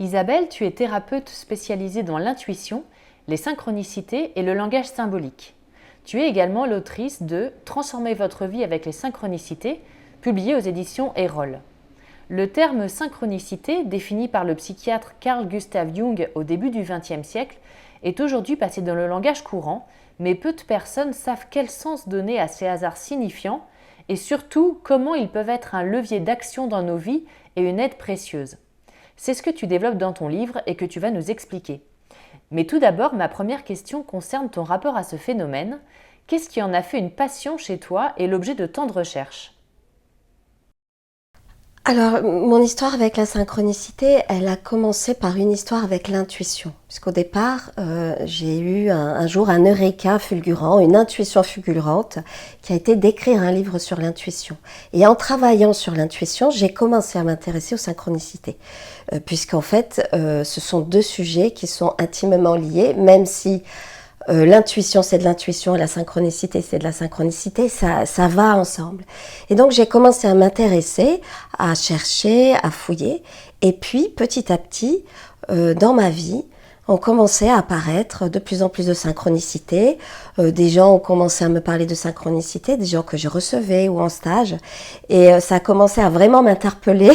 Isabelle, tu es thérapeute spécialisée dans l'intuition, les synchronicités et le langage symbolique. Tu es également l'autrice de Transformer votre vie avec les synchronicités, publié aux éditions Erol. Le terme synchronicité, défini par le psychiatre Carl Gustav Jung au début du XXe siècle, est aujourd'hui passé dans le langage courant, mais peu de personnes savent quel sens donner à ces hasards signifiants et surtout comment ils peuvent être un levier d'action dans nos vies et une aide précieuse. C'est ce que tu développes dans ton livre et que tu vas nous expliquer. Mais tout d'abord, ma première question concerne ton rapport à ce phénomène. Qu'est-ce qui en a fait une passion chez toi et l'objet de tant de recherches ? Alors, mon histoire avec la synchronicité, elle a commencé par une histoire avec l'intuition. Puisqu'au départ, j'ai eu un jour un eureka fulgurant, une intuition fulgurante, qui a été d'écrire un livre sur l'intuition. Et en travaillant sur l'intuition, j'ai commencé à m'intéresser aux synchronicités. Puisqu'en fait, ce sont deux sujets qui sont intimement liés, même si l'intuition c'est de l'intuition et la synchronicité c'est de la synchronicité, ça va ensemble. Et donc j'ai commencé à m'intéresser, à chercher, à fouiller, et puis petit à petit, dans ma vie, ont commencé à apparaître de plus en plus de synchronicités. Des gens ont commencé à me parler de synchronicité, des gens que je recevais ou en stage, et ça a commencé à vraiment m'interpeller.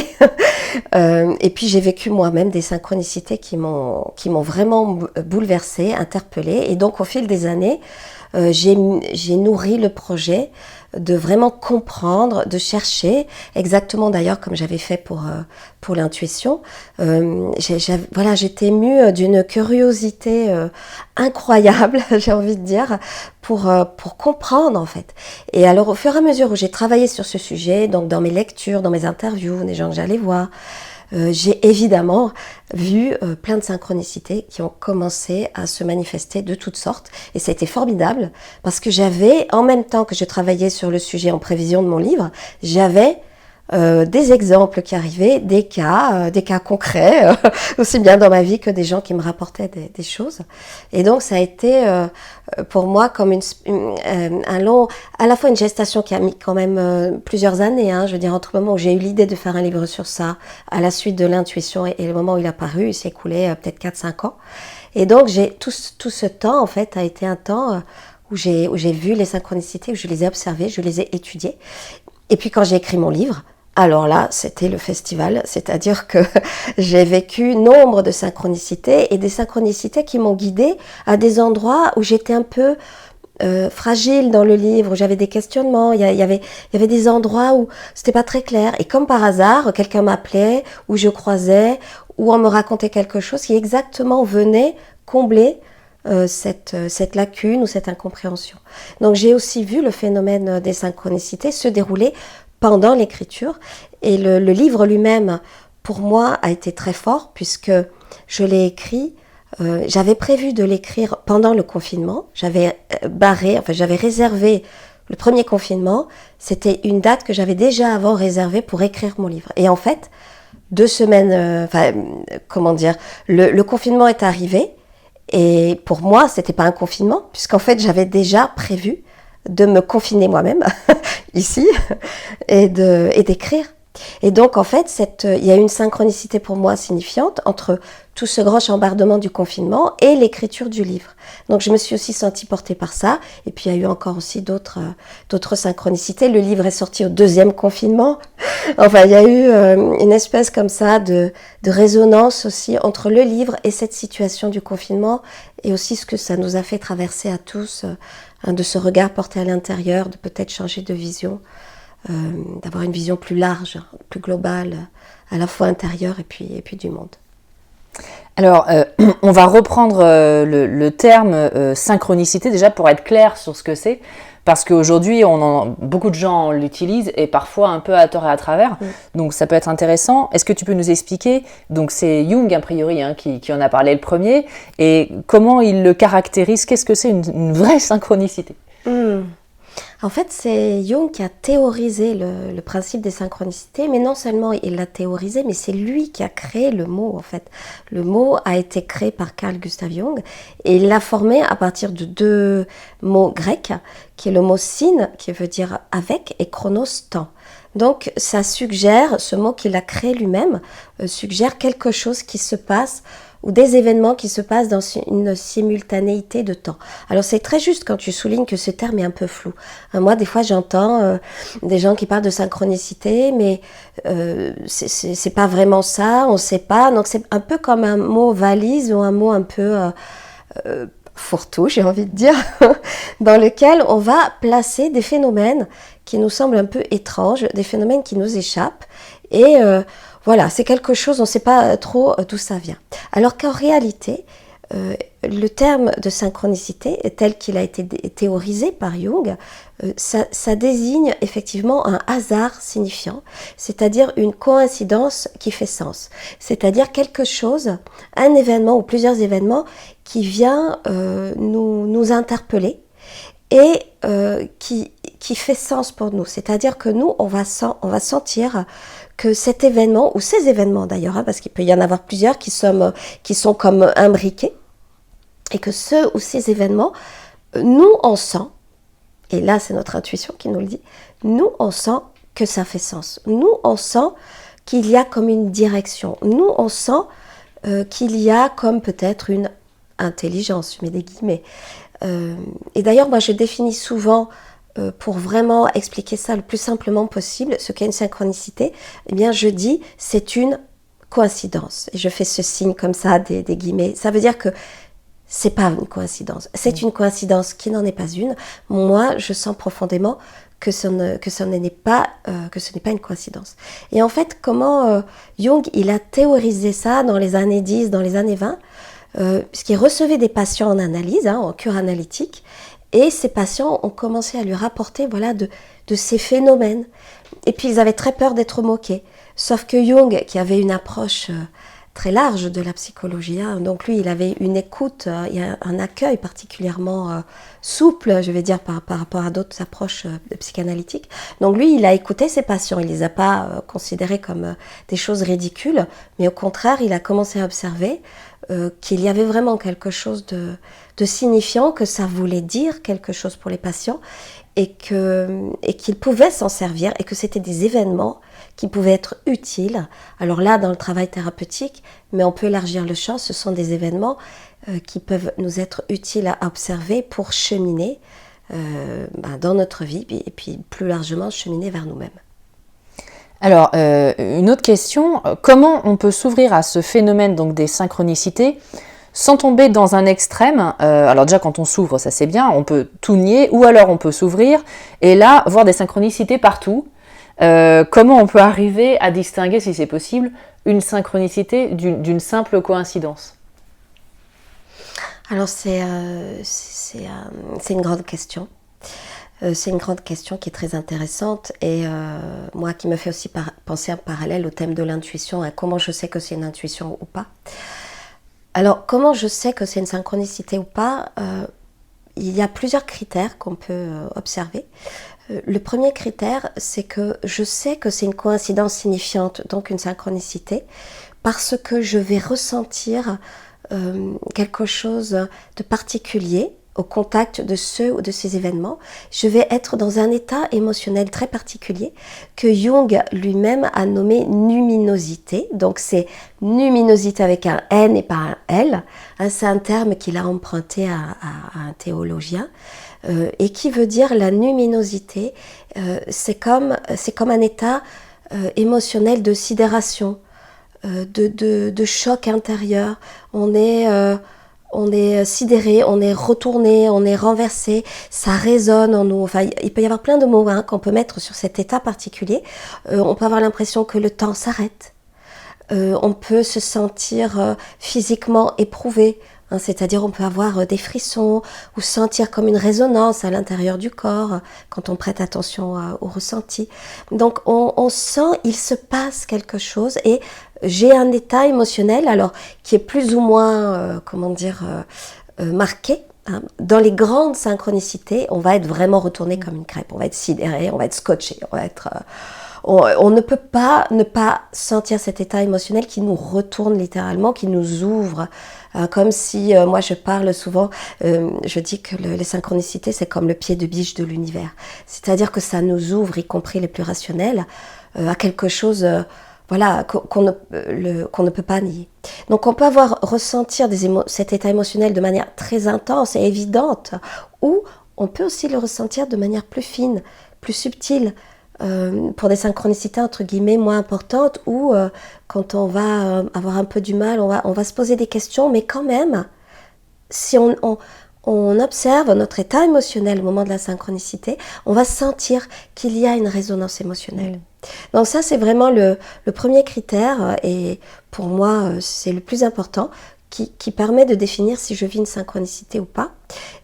Et puis j'ai vécu moi-même des synchronicités qui m'ont vraiment bouleversée, interpellée. Et donc au fil des années, j'ai nourri le projet de vraiment comprendre, de chercher, exactement d'ailleurs comme j'avais fait pour l'intuition. J'étais mue d'une curiosité incroyable, j'ai envie de dire, pour comprendre en fait. Et alors au fur et à mesure où j'ai travaillé sur ce sujet, donc dans mes lectures, dans mes interviews, des gens que j'allais voir, j'ai évidemment vu plein de synchronicités qui ont commencé à se manifester de toutes sortes. Et ça a été formidable parce que j'avais, en même temps que je travaillais sur le sujet en prévision de mon livre, j'avais des exemples qui arrivaient, des cas concrets, aussi bien dans ma vie que des gens qui me rapportaient des choses. Et donc ça a été pour moi comme à la fois une gestation qui a mis quand même plusieurs années. Je veux dire, entre le moment où j'ai eu l'idée de faire un livre sur ça, à la suite de l'intuition et le moment où il a paru, il s'est écoulé peut-être 4-5 ans. Et donc tout ce temps en fait a été un temps où j'ai vu les synchronicités, où je les ai observées, je les ai étudiées. Et puis quand j'ai écrit mon livre, alors là, c'était le festival, c'est-à-dire que j'ai vécu nombre de synchronicités et des synchronicités qui m'ont guidée à des endroits où j'étais un peu fragile dans le livre, où j'avais des questionnements, il y avait des endroits où c'était pas très clair. Et comme par hasard, quelqu'un m'appelait, ou je croisais, ou on me racontait quelque chose qui exactement venait combler cette lacune ou cette incompréhension. Donc j'ai aussi vu le phénomène des synchronicités se dérouler pendant l'écriture, et le livre lui-même pour moi a été très fort puisque je l'ai écrit, j'avais prévu de l'écrire pendant le confinement, j'avais réservé le premier confinement, c'était une date que j'avais déjà avant réservée pour écrire mon livre. Et en fait, 2 semaines, le confinement est arrivé, et pour moi c'était pas un confinement puisqu'en fait j'avais déjà prévu de me confiner moi-même ici et d'écrire. Et donc en fait, il y a une synchronicité pour moi signifiante entre tout ce grand chambardement du confinement et l'écriture du livre. Donc je me suis aussi sentie portée par ça. Et puis il y a eu encore aussi d'autres synchronicités. Le livre est sorti au 2e confinement. Enfin, il y a eu une espèce comme ça de résonance aussi entre le livre et cette situation du confinement, et aussi ce que ça nous a fait traverser à tous, de ce regard porté à l'intérieur, de peut-être changer de vision, d'avoir une vision plus large, plus globale, à la fois intérieure et puis du monde. Alors, on va reprendre le terme synchronicité déjà pour être clair sur ce que c'est, parce qu'aujourd'hui, beaucoup de gens l'utilisent et parfois un peu à tort et à travers, donc ça peut être intéressant. Est-ce que tu peux nous expliquer, donc c'est Jung a priori qui en a parlé le premier, et comment il le caractérise, qu'est-ce que c'est une vraie synchronicité ? En fait, c'est Jung qui a théorisé le principe des synchronicités, mais non seulement il l'a théorisé, mais c'est lui qui a créé le mot, en fait. Le mot a été créé par Carl Gustav Jung, et il l'a formé à partir de deux mots grecs, qui est le mot syn, qui veut dire avec, et chronos, temps. Donc, ça suggère, ce mot qu'il a créé lui-même, suggère quelque chose qui se passe ou des événements qui se passent dans une simultanéité de temps. Alors c'est très juste quand tu soulignes que ce terme est un peu flou. Moi, des fois, j'entends des gens qui parlent de synchronicité, mais c'est pas vraiment ça, on sait pas. Donc c'est un peu comme un mot valise ou un mot un peu fourre-tout, j'ai envie de dire, dans lequel on va placer des phénomènes qui nous semblent un peu étranges, des phénomènes qui nous échappent, et voilà, c'est quelque chose, on ne sait pas trop d'où ça vient. Alors qu'en réalité, le terme de synchronicité, tel qu'il a été théorisé par Jung, ça désigne effectivement un hasard signifiant, c'est-à-dire une coïncidence qui fait sens, c'est-à-dire quelque chose, un événement ou plusieurs événements qui vient nous interpeller et qui fait sens pour nous, c'est-à-dire que nous, on va sentir que cet événement, ou ces événements d'ailleurs, parce qu'il peut y en avoir plusieurs qui sont comme imbriqués, et que ce ou ces événements, nous on sent, et là c'est notre intuition qui nous le dit, nous on sent que ça fait sens, nous on sent qu'il y a comme une direction, nous on sent qu'il y a comme peut-être une intelligence, je mets des guillemets. Et d'ailleurs moi je définis souvent pour vraiment expliquer ça le plus simplement possible, ce qu'est une synchronicité, eh bien je dis c'est une coïncidence. Et je fais ce signe comme ça, des guillemets. Ça veut dire que c'est pas une coïncidence. C'est une coïncidence qui n'en est pas une. Moi, je sens profondément que ce n'est pas une coïncidence. Et en fait, comment Jung, il a théorisé ça dans les années 10, dans les années 20, puisqu'il recevait des patients en analyse, en cure analytique, et ces patients ont commencé à lui rapporter de ces phénomènes. Et puis ils avaient très peur d'être moqués. Sauf que Jung, qui avait une approche très large de la psychologie, donc lui il avait une écoute, un accueil particulièrement souple, je vais dire, par rapport à d'autres approches psychanalytiques. Donc lui il a écouté ses patients, il ne les a pas considérés comme des choses ridicules, mais au contraire il a commencé à observer qu'il y avait vraiment quelque chose de signifiant, que ça voulait dire quelque chose pour les patients et qu'ils pouvaient s'en servir et que c'était des événements qui pouvaient être utiles. Alors là, dans le travail thérapeutique, mais on peut élargir le champ, ce sont des événements qui peuvent nous être utiles à observer pour cheminer dans notre vie et puis plus largement cheminer vers nous-mêmes. Alors, une autre question, comment on peut s'ouvrir à ce phénomène donc des synchronicités sans tomber dans un extrême? Alors déjà, quand on s'ouvre, ça c'est bien, on peut tout nier, ou alors on peut s'ouvrir et là, voir des synchronicités partout. Comment on peut arriver à distinguer, si c'est possible, une synchronicité d'une simple coïncidence? Alors c'est une grande question. C'est une grande question qui est très intéressante et moi qui me fait aussi penser en parallèle au thème de l'intuition, à comment je sais que c'est une intuition ou pas. Alors comment je sais que c'est une synchronicité ou pas, il y a plusieurs critères qu'on peut observer. Le premier critère, c'est que je sais que c'est une coïncidence signifiante, donc une synchronicité, parce que je vais ressentir quelque chose de particulier au contact de ceux ou de ces événements. Je vais être dans un état émotionnel très particulier que Jung lui-même a nommé numinosité. Donc c'est numinosité avec un N et pas un L. C'est un terme qu'il a emprunté à un théologien et qui veut dire la numinosité. C'est comme un état émotionnel de sidération, de choc intérieur. On est sidéré, on est retourné, on est renversé, ça résonne en nous. Enfin, il peut y avoir plein de mots qu'on peut mettre sur cet état particulier. On peut avoir l'impression que le temps s'arrête. On peut se sentir physiquement éprouvé, c'est-à-dire on peut avoir des frissons ou sentir comme une résonance à l'intérieur du corps quand on prête attention au ressenti. Donc on sent, il se passe quelque chose et j'ai un état émotionnel alors qui est plus ou moins marqué hein. Dans les grandes synchronicités, on va être vraiment retourné comme une crêpe, on va être sidéré, on va être scotché, on ne peut pas ne pas sentir cet état émotionnel qui nous retourne littéralement, qui nous ouvre. Comme si, moi je parle souvent, je dis que les synchronicités c'est comme le pied de biche de l'univers. C'est-à-dire que ça nous ouvre, y compris les plus rationnels, à quelque chose qu'on ne peut pas nier. Donc on peut ressentir cet état émotionnel de manière très intense et évidente, ou on peut aussi le ressentir de manière plus fine, plus subtile, pour des synchronicités entre guillemets moins importantes, ou quand on va avoir un peu du mal, on va se poser des questions, mais quand même, si on observe notre état émotionnel au moment de la synchronicité, on va sentir qu'il y a une résonance émotionnelle. Donc ça, c'est vraiment le premier critère, et pour moi, c'est le plus important, qui permet de définir si je vis une synchronicité ou pas.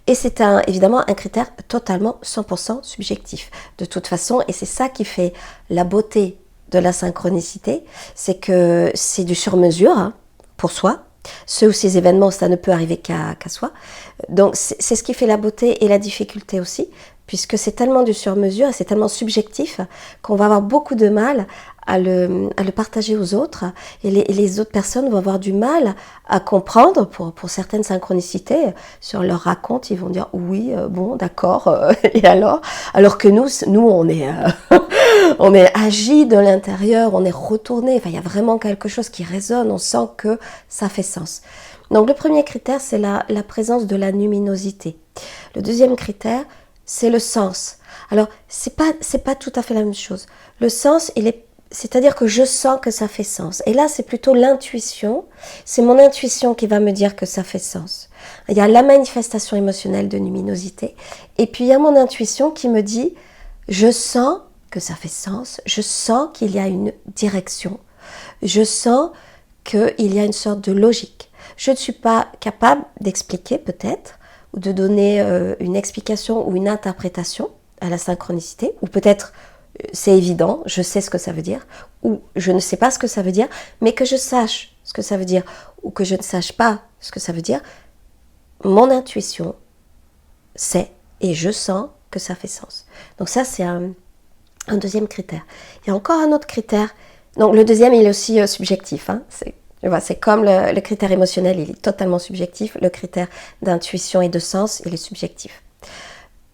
Et c'est évidemment un critère totalement 100% subjectif. De toute façon, et c'est ça qui fait la beauté de la synchronicité, c'est que c'est du sur-mesure, hein, pour soi. Ceux ou ces événements, ça ne peut arriver qu'à soi. Donc c'est ce qui fait la beauté et la difficulté aussi, puisque c'est tellement du sur-mesure et c'est tellement subjectif qu'on va avoir beaucoup de mal à le partager aux autres, et les autres personnes vont avoir du mal à comprendre pour certaines synchronicités. Si on leur raconte, ils vont dire oui, bon, d'accord, et alors que nous on est on est agi de l'intérieur, on est retourné, enfin il y a vraiment quelque chose qui résonne, on sent que ça fait sens. Donc le premier critère, c'est la présence de la luminosité. Le deuxième critère, c'est le sens. Alors c'est pas tout à fait la même chose. Le sens, c'est-à-dire que je sens que ça fait sens. Et là, c'est plutôt l'intuition. C'est mon intuition qui va me dire que ça fait sens. Il y a la manifestation émotionnelle de luminosité. Et puis, il y a mon intuition qui me dit, je sens que ça fait sens. Je sens qu'il y a une direction. Je sens qu'il y a une sorte de logique. Je ne suis pas capable d'expliquer peut-être, ou de donner une explication ou une interprétation à la synchronicité, ou peut-être c'est évident, je sais ce que ça veut dire, ou je ne sais pas ce que ça veut dire, mais que je sache ce que ça veut dire, ou que je ne sache pas ce que ça veut dire, mon intuition sait, et je sens que ça fait sens. Donc ça, c'est un deuxième critère. Il y a encore un autre critère. Donc le deuxième, il est aussi subjectif, hein. C'est comme le critère émotionnel, il est totalement subjectif. Le critère d'intuition et de sens, il est subjectif.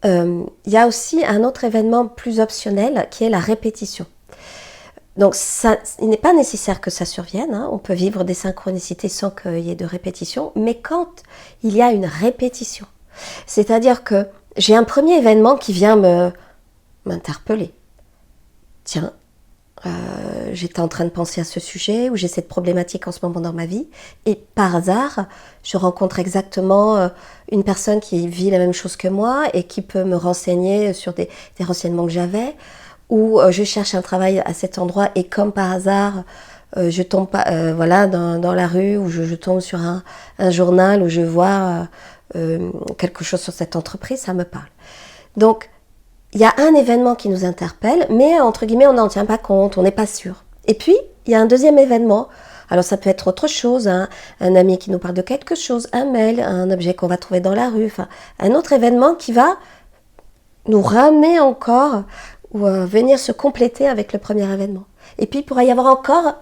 Il y a aussi un autre événement plus optionnel qui est la répétition. Donc il n'est pas nécessaire que ça survienne, hein. On peut vivre des synchronicités sans qu'il y ait de répétition, mais quand il y a une répétition, c'est-à-dire que j'ai un premier événement qui vient m'interpeller. Tiens, j'étais en train de penser à ce sujet, ou j'ai cette problématique en ce moment dans ma vie, et par hasard, je rencontre exactement une personne qui vit la même chose que moi et qui peut me renseigner sur des renseignements que j'avais, ou je cherche un travail à cet endroit et comme par hasard, je tombe dans la rue, ou je tombe sur un journal où je vois quelque chose sur cette entreprise, ça me parle. Donc, il y a un événement qui nous interpelle, mais entre guillemets, on n'en tient pas compte, on n'est pas sûr. Et puis, il y a un deuxième événement. Alors, ça peut être autre chose, hein, un ami qui nous parle de quelque chose, un mail, un objet qu'on va trouver dans la rue, enfin, un autre événement qui va nous ramener encore, ou venir se compléter avec le premier événement. Et puis, il pourrait y avoir encore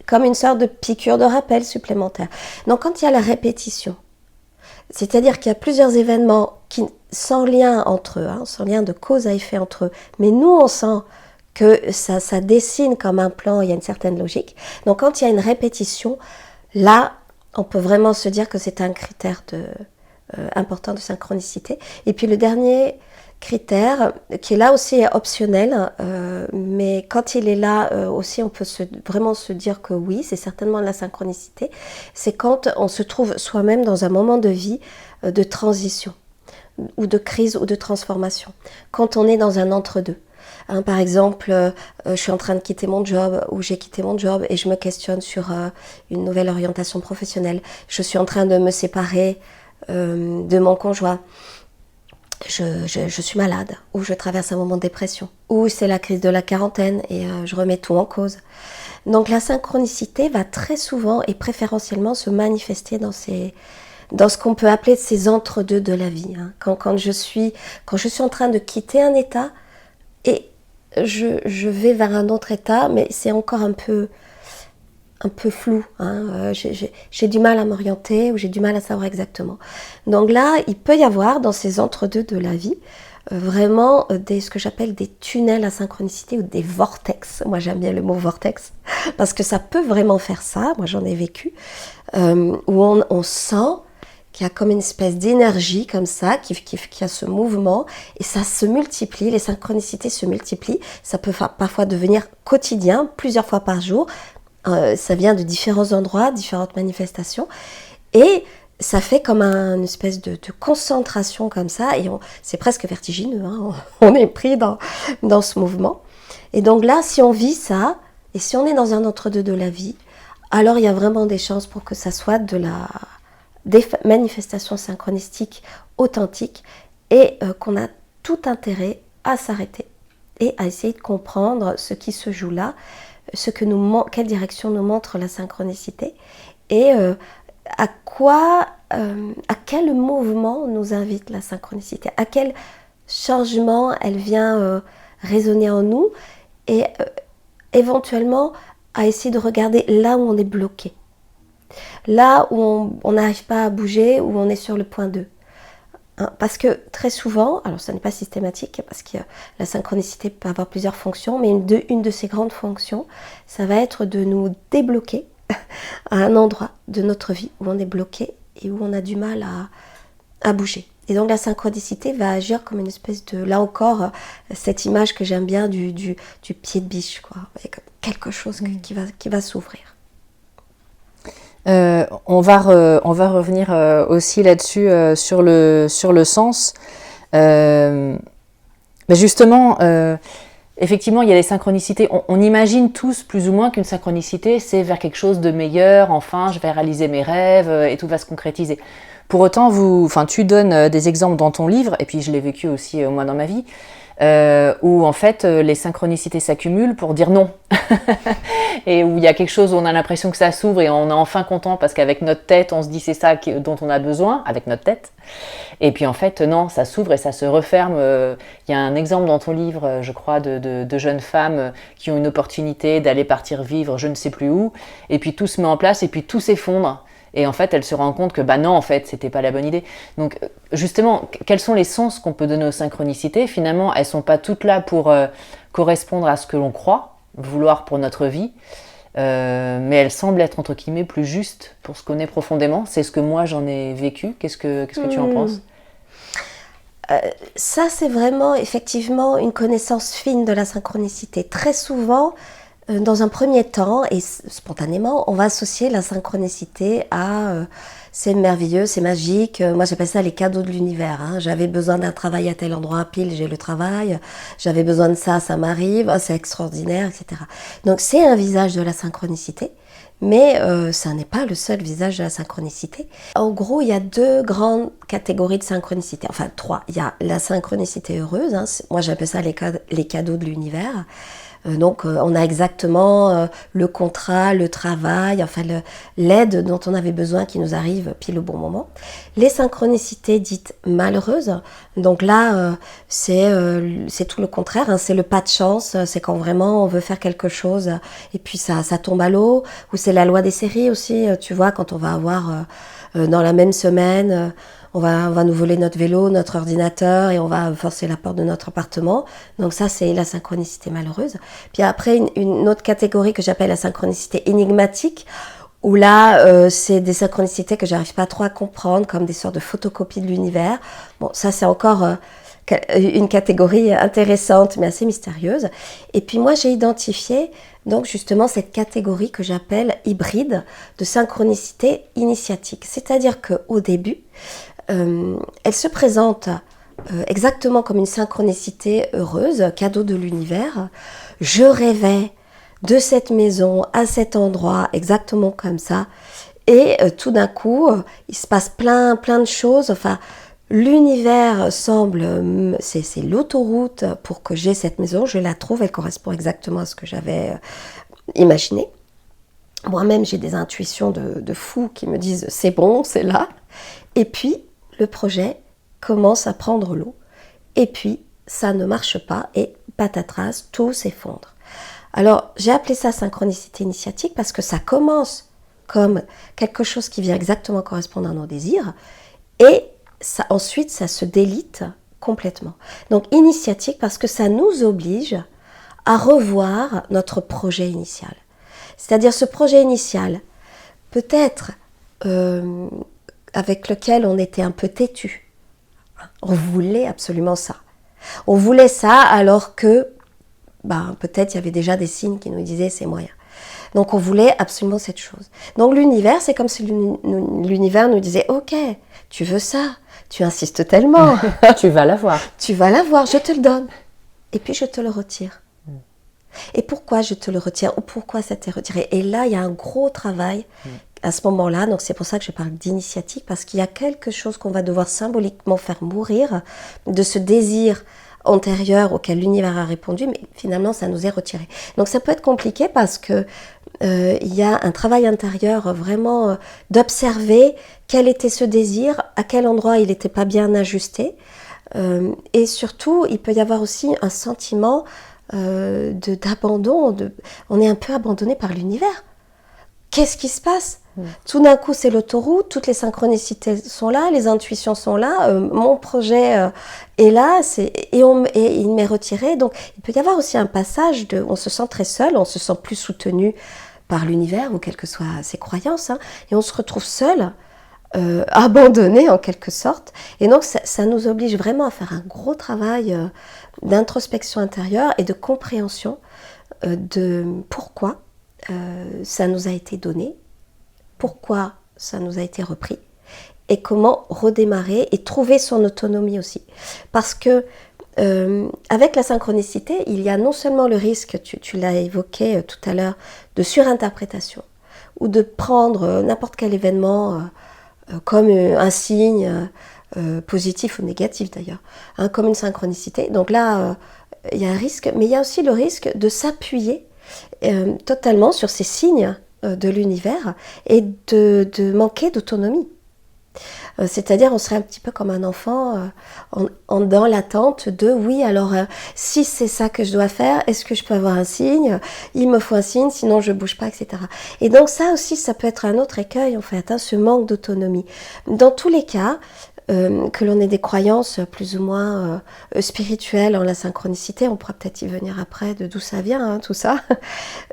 comme une sorte de piqûre de rappel supplémentaire. Donc, quand il y a la répétition, c'est-à-dire qu'il y a plusieurs événements sans lien entre eux, hein, sans lien de cause à effet entre eux, mais nous on sent que ça dessine comme un plan, il y a une certaine logique. Donc quand il y a une répétition, là on peut vraiment se dire que c'est un critère important de synchronicité. Et puis le dernier critère, qui est là aussi optionnel, mais quand il est là aussi on peut vraiment se dire que oui, c'est certainement de la synchronicité, c'est quand on se trouve soi-même dans un moment de vie de transition, ou de crise ou de transformation, quand on est dans un entre-deux. Hein, par exemple, je suis en train de quitter mon job, ou j'ai quitté mon job et je me questionne sur une nouvelle orientation professionnelle. Je suis en train de me séparer de mon conjoint. Je suis malade, ou je traverse un moment de dépression, ou c'est la crise de la quarantaine et je remets tout en cause. Donc la synchronicité va très souvent et préférentiellement se manifester dans dans ce qu'on peut appeler ces entre-deux de la vie. Hein. Quand je suis en train de quitter un état et je vais vers un autre état, mais c'est encore un peu flou. Hein. J'ai du mal à m'orienter ou j'ai du mal à savoir exactement. Donc là, il peut y avoir dans ces entre-deux de la vie vraiment ce que j'appelle des tunnels à synchronicité ou des vortex. Moi, j'aime bien le mot vortex parce que ça peut vraiment faire ça. Moi, j'en ai vécu. Où on sent qu'il y a comme une espèce d'énergie comme ça, qui a ce mouvement, et ça se multiplie, les synchronicités se multiplient, ça peut parfois devenir quotidien, plusieurs fois par jour, ça vient de différents endroits, différentes manifestations, et ça fait comme une espèce de concentration comme ça, et c'est presque vertigineux, hein, on est pris dans ce mouvement. Et donc là, si on vit ça, et si on est dans un entre-deux de la vie, alors il y a vraiment des chances pour que ça soit des manifestations synchronistiques authentiques et qu'on a tout intérêt à s'arrêter et à essayer de comprendre ce qui se joue là, quelle direction nous montre la synchronicité et à quel mouvement nous invite la synchronicité, à quel changement elle vient résonner en nous et éventuellement à essayer de regarder là où on est bloqué, là où on n'arrive pas à bouger, où on est sur le point 2. Hein, parce que très souvent, alors ça n'est pas systématique, parce que la synchronicité peut avoir plusieurs fonctions, mais une de ses grandes fonctions, ça va être de nous débloquer à un endroit de notre vie où on est bloqué et où on a du mal à bouger. Et donc la synchronicité va agir comme une espèce de, là encore, cette image que j'aime bien du pied de biche, quoi. Il y a quelque chose qui va s'ouvrir. On va revenir aussi là-dessus sur le sens. Mais justement, effectivement, il y a les synchronicités. On imagine tous plus ou moins qu'une synchronicité, c'est vers quelque chose de meilleur. Enfin, je vais réaliser mes rêves et tout va se concrétiser. Pour autant, tu donnes des exemples dans ton livre, et puis je l'ai vécu aussi moi dans ma vie, où en fait les synchronicités s'accumulent pour dire non. Et où il y a quelque chose où on a l'impression que ça s'ouvre et on est enfin content parce qu'avec notre tête, on se dit c'est ça dont on a besoin, avec notre tête. Et puis en fait, non, ça s'ouvre et ça se referme. Il y a un exemple dans ton livre, je crois, de jeunes femmes qui ont une opportunité d'aller partir vivre je ne sais plus où, et puis tout se met en place et puis tout s'effondre. Et en fait, elle se rend compte que non, en fait, c'était pas la bonne idée. Donc, justement, quels sont les sens qu'on peut donner aux synchronicités ? Finalement, elles sont pas toutes là pour correspondre à ce que l'on croit vouloir pour notre vie, mais elles semblent être, entre guillemets, plus justes pour ce qu'on est profondément. C'est ce que moi, j'en ai vécu. Qu'est-ce que tu en penses ? Ça, c'est vraiment, effectivement, une connaissance fine de la synchronicité. Très souvent, dans un premier temps, et spontanément, on va associer la synchronicité à c'est merveilleux, c'est magique. Moi, j'appelle ça les cadeaux de l'univers. Hein. J'avais besoin d'un travail à tel endroit, pile, j'ai le travail. J'avais besoin de ça, ça m'arrive. C'est extraordinaire, etc. Donc, c'est un visage de la synchronicité, mais ça n'est pas le seul visage de la synchronicité. En gros, il y a deux grandes catégories de synchronicité. Enfin, trois. Il y a la synchronicité heureuse. Hein. Moi, j'appelle ça les cadeaux de l'univers. Donc on a exactement le contrat, le travail, enfin l'aide dont on avait besoin qui nous arrive pile au bon moment. Les synchronicités dites malheureuses, donc là c'est tout le contraire, hein, c'est le pas de chance, c'est quand vraiment on veut faire quelque chose et puis ça tombe à l'eau, ou c'est la loi des séries aussi, tu vois, quand on va avoir dans la même semaine... On va nous voler notre vélo, notre ordinateur et on va forcer la porte de notre appartement. Donc ça, c'est la synchronicité malheureuse. Puis après, une autre catégorie que j'appelle la synchronicité énigmatique, où là, c'est des synchronicités que j'arrive pas trop à comprendre, comme des sortes de photocopies de l'univers. Bon, ça, c'est encore une catégorie intéressante, mais assez mystérieuse. Et puis moi, j'ai identifié donc justement cette catégorie que j'appelle hybride de synchronicité initiatique. C'est-à-dire qu'au début, elle se présente exactement comme une synchronicité heureuse, cadeau de l'univers. Je rêvais de cette maison à cet endroit, exactement comme ça. Et tout d'un coup, il se passe plein de choses. Enfin, l'univers semble, c'est l'autoroute pour que j'ai cette maison. Je la trouve, elle correspond exactement à ce que j'avais imaginé. Moi-même, j'ai des intuitions de fous qui me disent c'est bon, c'est là. Et puis, le projet commence à prendre l'eau. Et puis, ça ne marche pas et patatras, tout s'effondre. Alors, j'ai appelé ça synchronicité initiatique parce que ça commence comme quelque chose qui vient exactement correspondre à nos désirs et ça, ensuite, ça se délite complètement. Donc, initiatique parce que ça nous oblige à revoir notre projet initial. C'est-à-dire ce projet initial, peut-être avec lequel on était un peu têtu. On voulait absolument ça. On voulait ça alors que peut-être il y avait déjà des signes qui nous disaient c'est moyen. Donc on voulait absolument cette chose. Donc l'univers, c'est comme si l'univers nous disait ok, tu veux ça, tu insistes tellement. Tu vas l'avoir. Tu vas l'avoir, je te le donne. Et puis je te le retire. Et pourquoi je te le retire ou pourquoi ça t'est retiré? Et là, il y a un gros travail à ce moment-là. Donc c'est pour ça que je parle d'initiatique, parce qu'il y a quelque chose qu'on va devoir symboliquement faire mourir de ce désir antérieur auquel l'univers a répondu, mais finalement ça nous est retiré. Donc ça peut être compliqué parce que il y a un travail intérieur vraiment d'observer quel était ce désir, à quel endroit il n'était pas bien ajusté, et surtout il peut y avoir aussi un sentiment d'abandon, on est un peu abandonné par l'univers. Qu'est-ce qui se passe? Tout d'un coup, c'est l'autoroute, toutes les synchronicités sont là, les intuitions sont là, mon projet est là, et il m'est retiré. Donc, il peut y avoir aussi un passage on se sent très seul, on se sent plus soutenu par l'univers, ou quelles que soient ses croyances, et on se retrouve seul, abandonné en quelque sorte. Et donc, ça nous oblige vraiment à faire un gros travail d'introspection intérieure et de compréhension de pourquoi ça nous a été donné, pourquoi ça nous a été repris et comment redémarrer et trouver son autonomie aussi. Parce que avec la synchronicité, il y a non seulement le risque, tu l'as évoqué tout à l'heure, de surinterprétation ou de prendre n'importe quel événement comme un signe positif ou négatif d'ailleurs, comme une synchronicité. Donc là, il y a un risque, mais il y a aussi le risque de s'appuyer totalement sur ces signes de l'univers et de manquer d'autonomie. C'est-à-dire, on serait un petit peu comme un enfant dans l'attente de oui, alors si c'est ça que je dois faire, est-ce que je peux avoir un signe? Il me faut un signe, sinon je bouge pas, etc. Et donc ça aussi, ça peut être un autre écueil en fait, ce manque d'autonomie. Dans tous les cas, que l'on ait des croyances plus ou moins spirituelles en la synchronicité, on pourra peut-être y venir après de d'où ça vient, tout ça.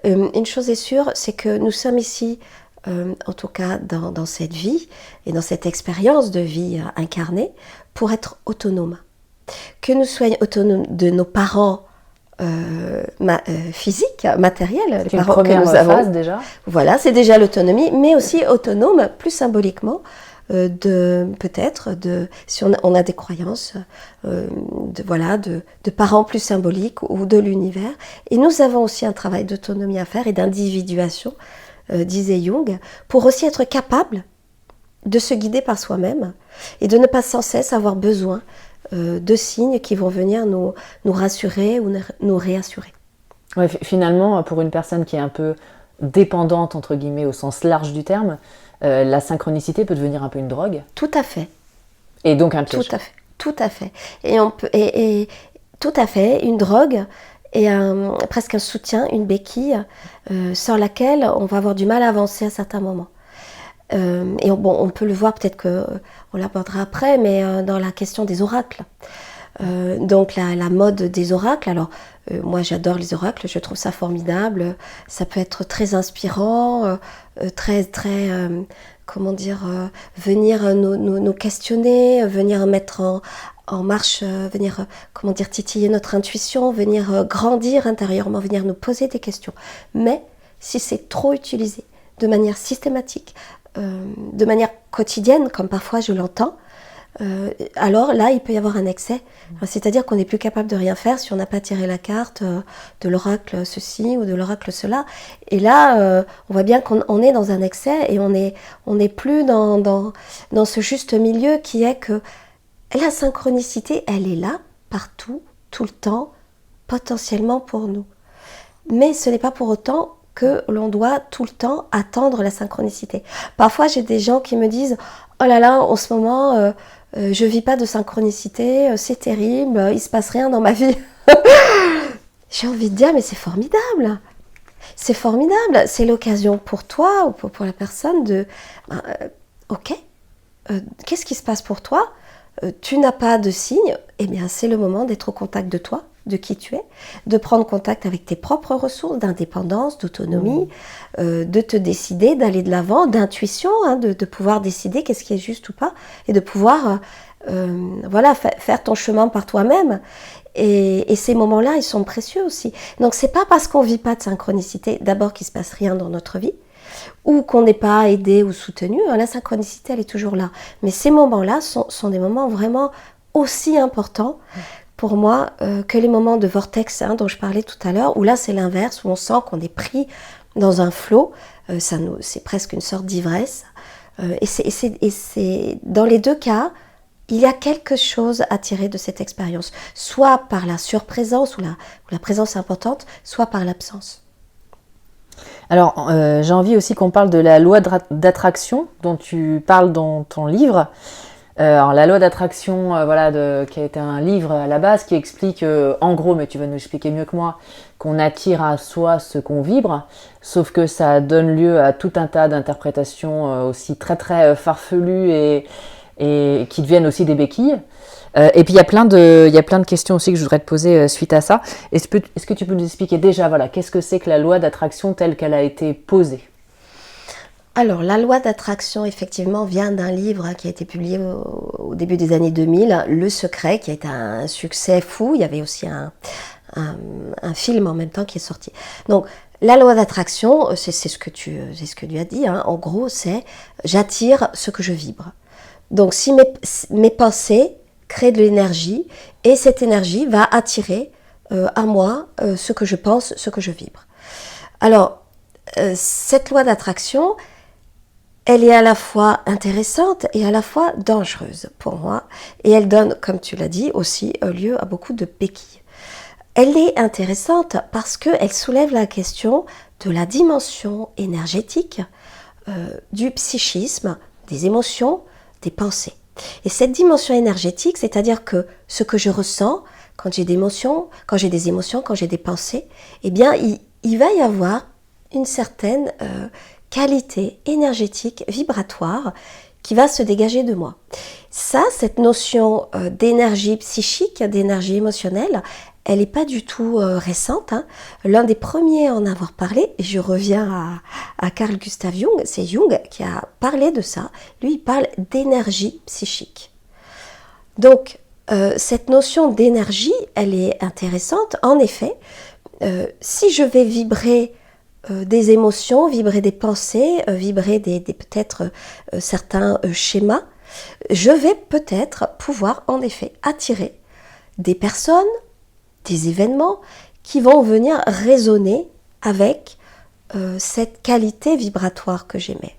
Une chose est sûre, c'est que nous sommes ici, en tout cas dans cette vie et dans cette expérience de vie incarnée, pour être autonomes. Que nous soyons autonomes de nos parents physiques, matériels, les parents que nous avons. Phase déjà. Voilà, c'est déjà l'autonomie, mais aussi autonome, plus symboliquement, si on a des croyances de parents plus symboliques ou de l'univers. Et nous avons aussi un travail d'autonomie à faire et d'individuation, disait Jung, pour aussi être capable de se guider par soi-même et de ne pas sans cesse avoir besoin de signes qui vont venir nous rassurer ou nous réassurer. Ouais, finalement, pour une personne qui est un peu dépendante, entre guillemets, au sens large du terme, la synchronicité peut devenir un peu une drogue. Tout à fait. Et donc un piège. Tout à fait. Et tout à fait, une drogue et presque un soutien, une béquille sans laquelle on va avoir du mal à avancer à certains moments. Et on peut le voir, peut-être qu'on l'abordera après, mais dans la question des oracles. Donc la mode des oracles, alors moi j'adore les oracles, je trouve ça formidable, ça peut être très inspirant, venir nous questionner, venir mettre en marche, venir titiller notre intuition, venir grandir intérieurement, venir nous poser des questions. Mais si c'est trop utilisé de manière systématique, de manière quotidienne, comme parfois je l'entends, alors là, il peut y avoir un excès. C'est-à-dire qu'on n'est plus capable de rien faire si on n'a pas tiré la carte de l'oracle ceci ou de l'oracle cela. Et là, on voit bien qu'on est dans un excès et on n'est plus dans ce juste milieu qui est que la synchronicité, elle est là, partout, tout le temps, potentiellement pour nous. Mais ce n'est pas pour autant que l'on doit tout le temps attendre la synchronicité. Parfois, j'ai des gens qui me disent « Oh là là, en ce moment, je vis pas de synchronicité, c'est terrible, il se passe rien dans ma vie. » J'ai envie de dire « Mais c'est formidable !» C'est formidable, c'est l'occasion pour toi ou pour la personne de ok, qu'est-ce qui se passe pour toi? Tu n'as pas de signe, eh bien c'est le moment d'être au contact de toi, de qui tu es, de prendre contact avec tes propres ressources d'indépendance, d'autonomie, de te décider, d'aller de l'avant, d'intuition, de pouvoir décider qu'est-ce qui est juste ou pas, et de pouvoir faire ton chemin par toi-même. Et ces moments-là, ils sont précieux aussi. Donc, c'est pas parce qu'on vit pas de synchronicité, d'abord qu'il se passe rien dans notre vie, ou qu'on n'est pas aidé ou soutenu. La synchronicité, elle est toujours là. Mais ces moments-là sont des moments vraiment aussi importants pour moi que les moments de vortex dont je parlais tout à l'heure, où là, c'est l'inverse, où on sent qu'on est pris dans un flot. C'est presque une sorte d'ivresse. Et c'est dans les deux cas, il y a quelque chose à tirer de cette expérience, soit par la surprésence ou la présence importante, soit par l'absence. Alors, j'ai envie aussi qu'on parle de la loi d'attraction dont tu parles dans ton livre. Alors, la loi d'attraction, qui a été un livre à la base qui explique, en gros, mais tu vas nous expliquer mieux que moi, qu'on attire à soi ce qu'on vibre, sauf que ça donne lieu à tout un tas d'interprétations aussi très très farfelues et qui deviennent aussi des béquilles. Et puis il y a plein de questions aussi que je voudrais te poser suite à ça. Est-ce que tu peux nous expliquer déjà, qu'est-ce que c'est que la loi d'attraction telle qu'elle a été posée? Alors, la loi d'attraction, effectivement, vient d'un livre qui a été publié au début des années 2000, Le Secret, qui a été un succès fou. Il y avait aussi un film en même temps qui est sorti. Donc, la loi d'attraction, c'est ce que tu as dit. En gros, c'est j'attire ce que je vibre. Donc, si mes pensées créent de l'énergie, et cette énergie va attirer à moi ce que je pense, ce que je vibre. Alors, cette loi d'attraction, elle est à la fois intéressante et à la fois dangereuse pour moi. Et elle donne, comme tu l'as dit, aussi lieu à beaucoup de béquilles. Elle est intéressante parce qu'elle soulève la question de la dimension énergétique, du psychisme, des émotions, des pensées. Et cette dimension énergétique, c'est-à-dire que ce que je ressens quand j'ai des émotions, quand j'ai des pensées, eh bien, il va y avoir une certaine qualité énergétique, vibratoire, qui va se dégager de moi. Ça, cette notion d'énergie psychique, d'énergie émotionnelle, elle n'est pas du tout récente. L'un des premiers à en avoir parlé, et je reviens à Carl Gustav Jung, c'est Jung qui a parlé de ça. Lui, il parle d'énergie psychique. Donc, cette notion d'énergie, elle est intéressante. En effet, si je vais vibrer des émotions, vibrer des pensées, vibrer peut-être certains schémas, je vais peut-être pouvoir en effet attirer des personnes, des événements qui vont venir résonner avec cette qualité vibratoire que j'aimais.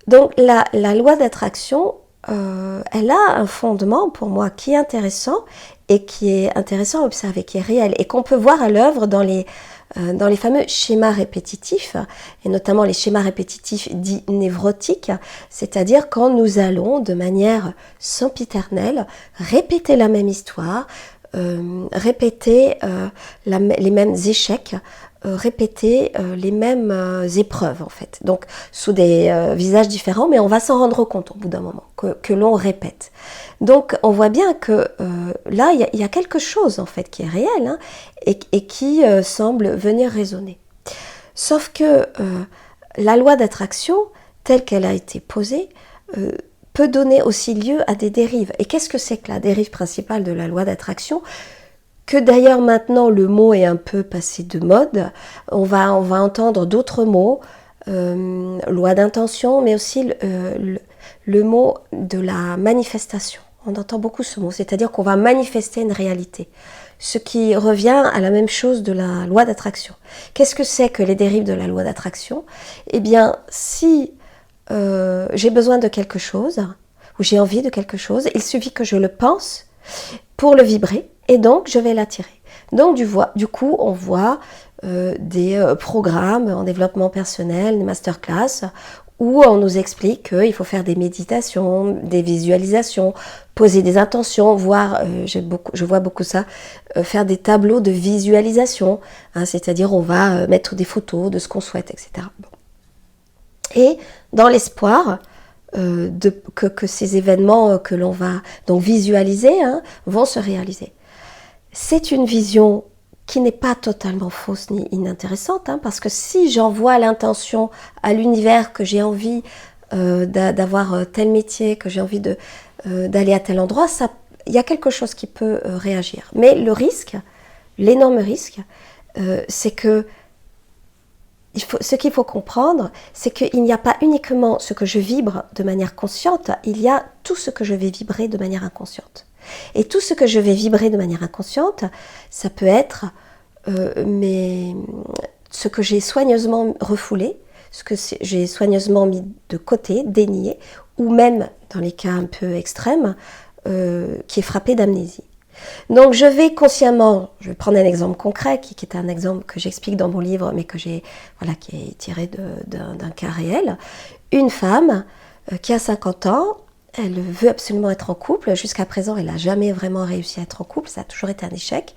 Donc la loi d'attraction, elle a un fondement pour moi qui est intéressant et qui est intéressant à observer, qui est réel et qu'on peut voir à l'œuvre dans les fameux schémas répétitifs, et notamment les schémas répétitifs dits névrotiques, c'est-à-dire quand nous allons de manière sempiternelle répéter la même histoire, répéter les mêmes échecs, répéter les mêmes épreuves en fait. Donc sous des visages différents, mais on va s'en rendre compte au bout d'un moment que l'on répète. Donc on voit bien que là il y a quelque chose en fait qui est réel et qui semble venir résonner. Sauf que la loi d'attraction telle qu'elle a été posée peut donner aussi lieu à des dérives. Et qu'est-ce que c'est que la dérive principale de la loi d'attraction ? Que d'ailleurs maintenant le mot est un peu passé de mode, on va entendre d'autres mots, loi d'intention, mais aussi le mot de la manifestation. On entend beaucoup ce mot, c'est-à-dire qu'on va manifester une réalité, ce qui revient à la même chose de la loi d'attraction. Qu'est-ce que c'est que les dérives de la loi d'attraction ? Eh bien, si j'ai besoin de quelque chose, ou j'ai envie de quelque chose, il suffit que je le pense pour le vibrer, et donc je vais l'attirer. Donc du coup, on voit des programmes en développement personnel, des masterclass, où on nous explique qu'il faut faire des méditations, des visualisations, poser des intentions, voire, je vois beaucoup ça, faire des tableaux de visualisation, hein, c'est-à-dire on va mettre des photos de ce qu'on souhaite, etc. Bon. Et dans l'espoir que ces événements que l'on va donc visualiser vont se réaliser. C'est une vision qui n'est pas totalement fausse ni inintéressante, parce que si j'envoie l'intention à l'univers que j'ai envie d'avoir tel métier, que j'ai envie d'aller à tel endroit, il y a quelque chose qui peut réagir. Mais le risque, l'énorme risque, c'est que ce qu'il faut comprendre, c'est qu'il n'y a pas uniquement ce que je vibre de manière consciente, il y a tout ce que je vais vibrer de manière inconsciente. Et tout ce que je vais vibrer de manière inconsciente, ça peut être ce que j'ai soigneusement refoulé, ce que j'ai soigneusement mis de côté, dénié, ou même, dans les cas un peu extrêmes, qui est frappé d'amnésie. Donc je vais consciemment, je vais prendre un exemple concret, qui est un exemple que j'explique dans mon livre, mais qui est tiré d'un cas réel. Une femme qui a 50 ans, elle veut absolument être en couple. Jusqu'à présent, elle n'a jamais vraiment réussi à être en couple. Ça a toujours été un échec.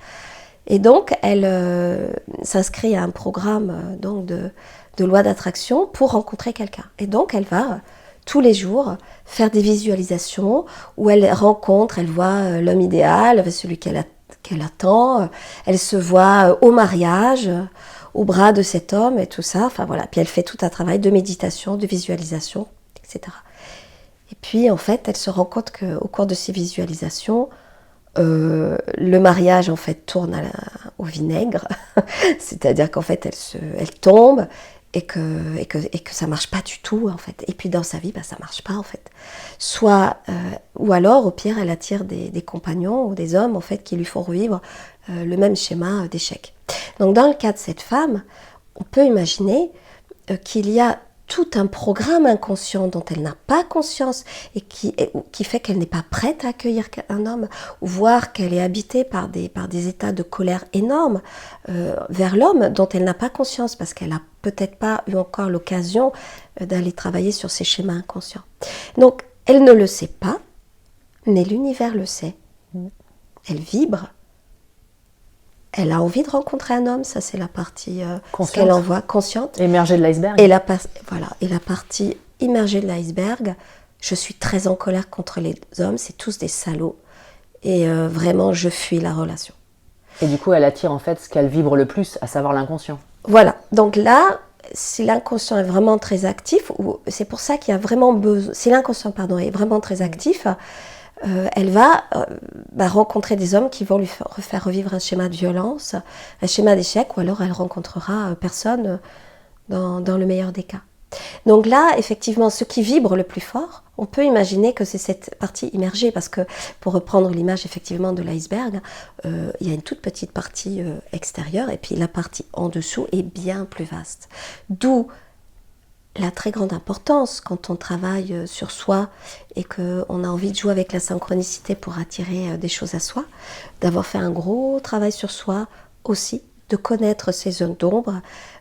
Et donc, elle s'inscrit à un programme de loi d'attraction pour rencontrer quelqu'un. Et donc, elle va tous les jours faire des visualisations où elle rencontre, elle voit l'homme idéal, celui qu'elle attend. Elle se voit au mariage, au bras de cet homme et tout ça. Enfin voilà. Puis elle fait tout un travail de méditation, de visualisation, etc. Et puis, en fait, elle se rend compte qu'au cours de ces visualisations, le mariage, en fait, tourne au vinaigre. C'est-à-dire qu'en fait, elle tombe et que ça marche pas du tout, en fait. Et puis, dans sa vie, ça marche pas, en fait. Ou alors, au pire, elle attire des compagnons ou des hommes, en fait, qui lui font revivre le même schéma d'échec. Donc, dans le cas de cette femme, on peut imaginer qu'il y a tout un programme inconscient dont elle n'a pas conscience et qui fait qu'elle n'est pas prête à accueillir un homme, voire qu'elle est habitée par des états de colère énormes vers l'homme dont elle n'a pas conscience parce qu'elle n'a peut-être pas eu encore l'occasion d'aller travailler sur ses schémas inconscients. Donc, elle ne le sait pas, mais l'univers le sait. Elle vibre. Elle a envie de rencontrer un homme, ça c'est la partie qu'elle envoie, consciente. Émergée de l'iceberg. Et la partie immergée de l'iceberg, je suis très en colère contre les hommes, c'est tous des salauds. Et vraiment, je fuis la relation. Et du coup, elle attire en fait ce qu'elle vibre le plus, à savoir l'inconscient. Voilà, donc là, si l'inconscient est vraiment très actif, c'est pour ça qu'il y a vraiment besoin, si l'inconscient est vraiment très actif, elle va rencontrer des hommes qui vont lui faire revivre un schéma de violence, un schéma d'échec, ou alors elle rencontrera personne dans le meilleur des cas. Donc là, effectivement, ce qui vibre le plus fort, on peut imaginer que c'est cette partie immergée, parce que, pour reprendre l'image effectivement de l'iceberg, il y a une toute petite partie extérieure, et puis la partie en dessous est bien plus vaste. D'où la très grande importance quand on travaille sur soi et qu'on a envie de jouer avec la synchronicité pour attirer des choses à soi, d'avoir fait un gros travail sur soi aussi, de connaître ces zones d'ombre,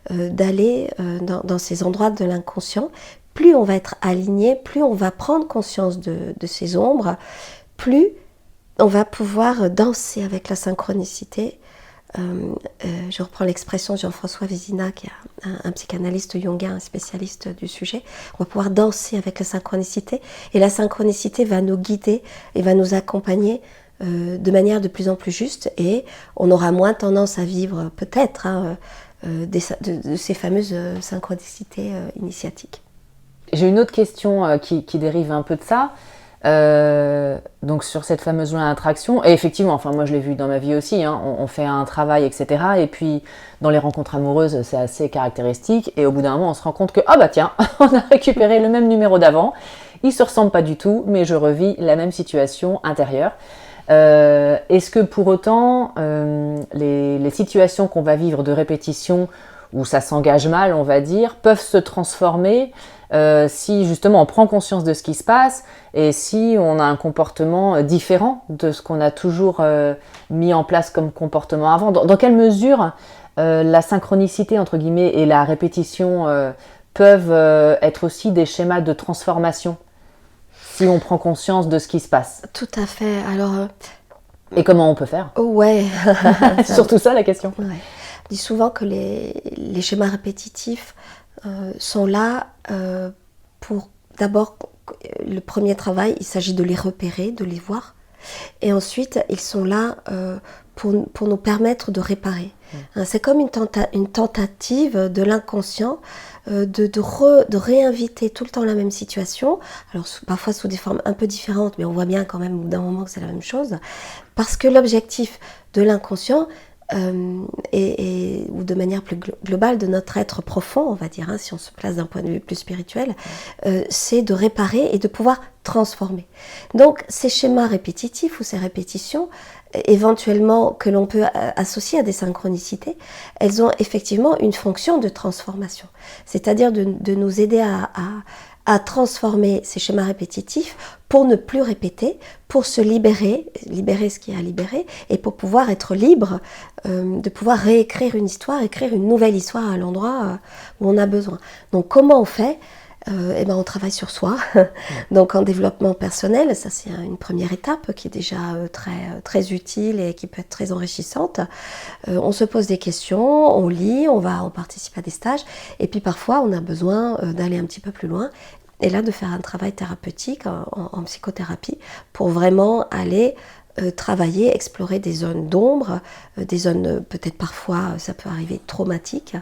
d'aller dans ces endroits de l'inconscient. Plus on va être aligné, plus on va prendre conscience de ces ombres, plus on va pouvoir danser avec la synchronicité. Je reprends l'expression de Jean-François Vézina, qui est un psychanalyste jungien, un spécialiste du sujet. On va pouvoir danser avec la synchronicité, et la synchronicité va nous guider et va nous accompagner de manière de plus en plus juste, et on aura moins tendance à vivre peut-être de ces fameuses synchronicités initiatiques. J'ai une autre question qui dérive un peu de ça. Donc sur cette fameuse loi d'attraction, et effectivement, moi je l'ai vu dans ma vie aussi, on fait un travail, etc. Et puis dans les rencontres amoureuses, c'est assez caractéristique, et au bout d'un moment on se rend compte que tiens, on a récupéré le même numéro d'avant, ils se ressemblent pas du tout, mais je revis la même situation intérieure. Est-ce que pour autant les situations qu'on va vivre de répétition, où ça s'engage mal, on va dire, peuvent se transformer si justement on prend conscience de ce qui se passe et si on a un comportement différent de ce qu'on a toujours mis en place comme comportement avant. Dans quelle mesure la synchronicité, entre guillemets, et la répétition peuvent être aussi des schémas de transformation si on prend conscience de ce qui se passe? Tout à fait. Alors, et comment on peut faire? Ouais. C'est surtout ça la question. Ouais. Je dis souvent que les schémas répétitifs sont là pour d'abord le premier travail, il s'agit de les repérer, de les voir. Et ensuite, ils sont là pour nous permettre de réparer. C'est comme une tentative de l'inconscient de réinviter tout le temps la même situation, alors parfois sous des formes un peu différentes, mais on voit bien quand même au bout d'un moment que c'est la même chose, parce que l'objectif de l'inconscient, ou de manière plus globale de notre être profond, on va dire, si on se place d'un point de vue plus spirituel, c'est de réparer et de pouvoir transformer. Donc ces schémas répétitifs ou ces répétitions, éventuellement que l'on peut associer à des synchronicités, elles ont effectivement une fonction de transformation, c'est-à-dire de nous aider à transformer ces schémas répétitifs pour ne plus répéter, pour se libérer ce qui est à libérer, et pour pouvoir être libre de pouvoir réécrire une histoire, écrire une nouvelle histoire à l'endroit où on a besoin. Donc comment on fait ? On travaille sur soi. Donc en développement personnel, ça c'est une première étape qui est déjà très utile et qui peut être très enrichissante. On se pose des questions, on lit, on participe à des stages, et puis parfois on a besoin d'aller un petit peu plus loin, et là de faire un travail thérapeutique en psychothérapie pour vraiment aller travailler, explorer des zones d'ombre, des zones peut-être parfois, ça peut arriver, traumatiques,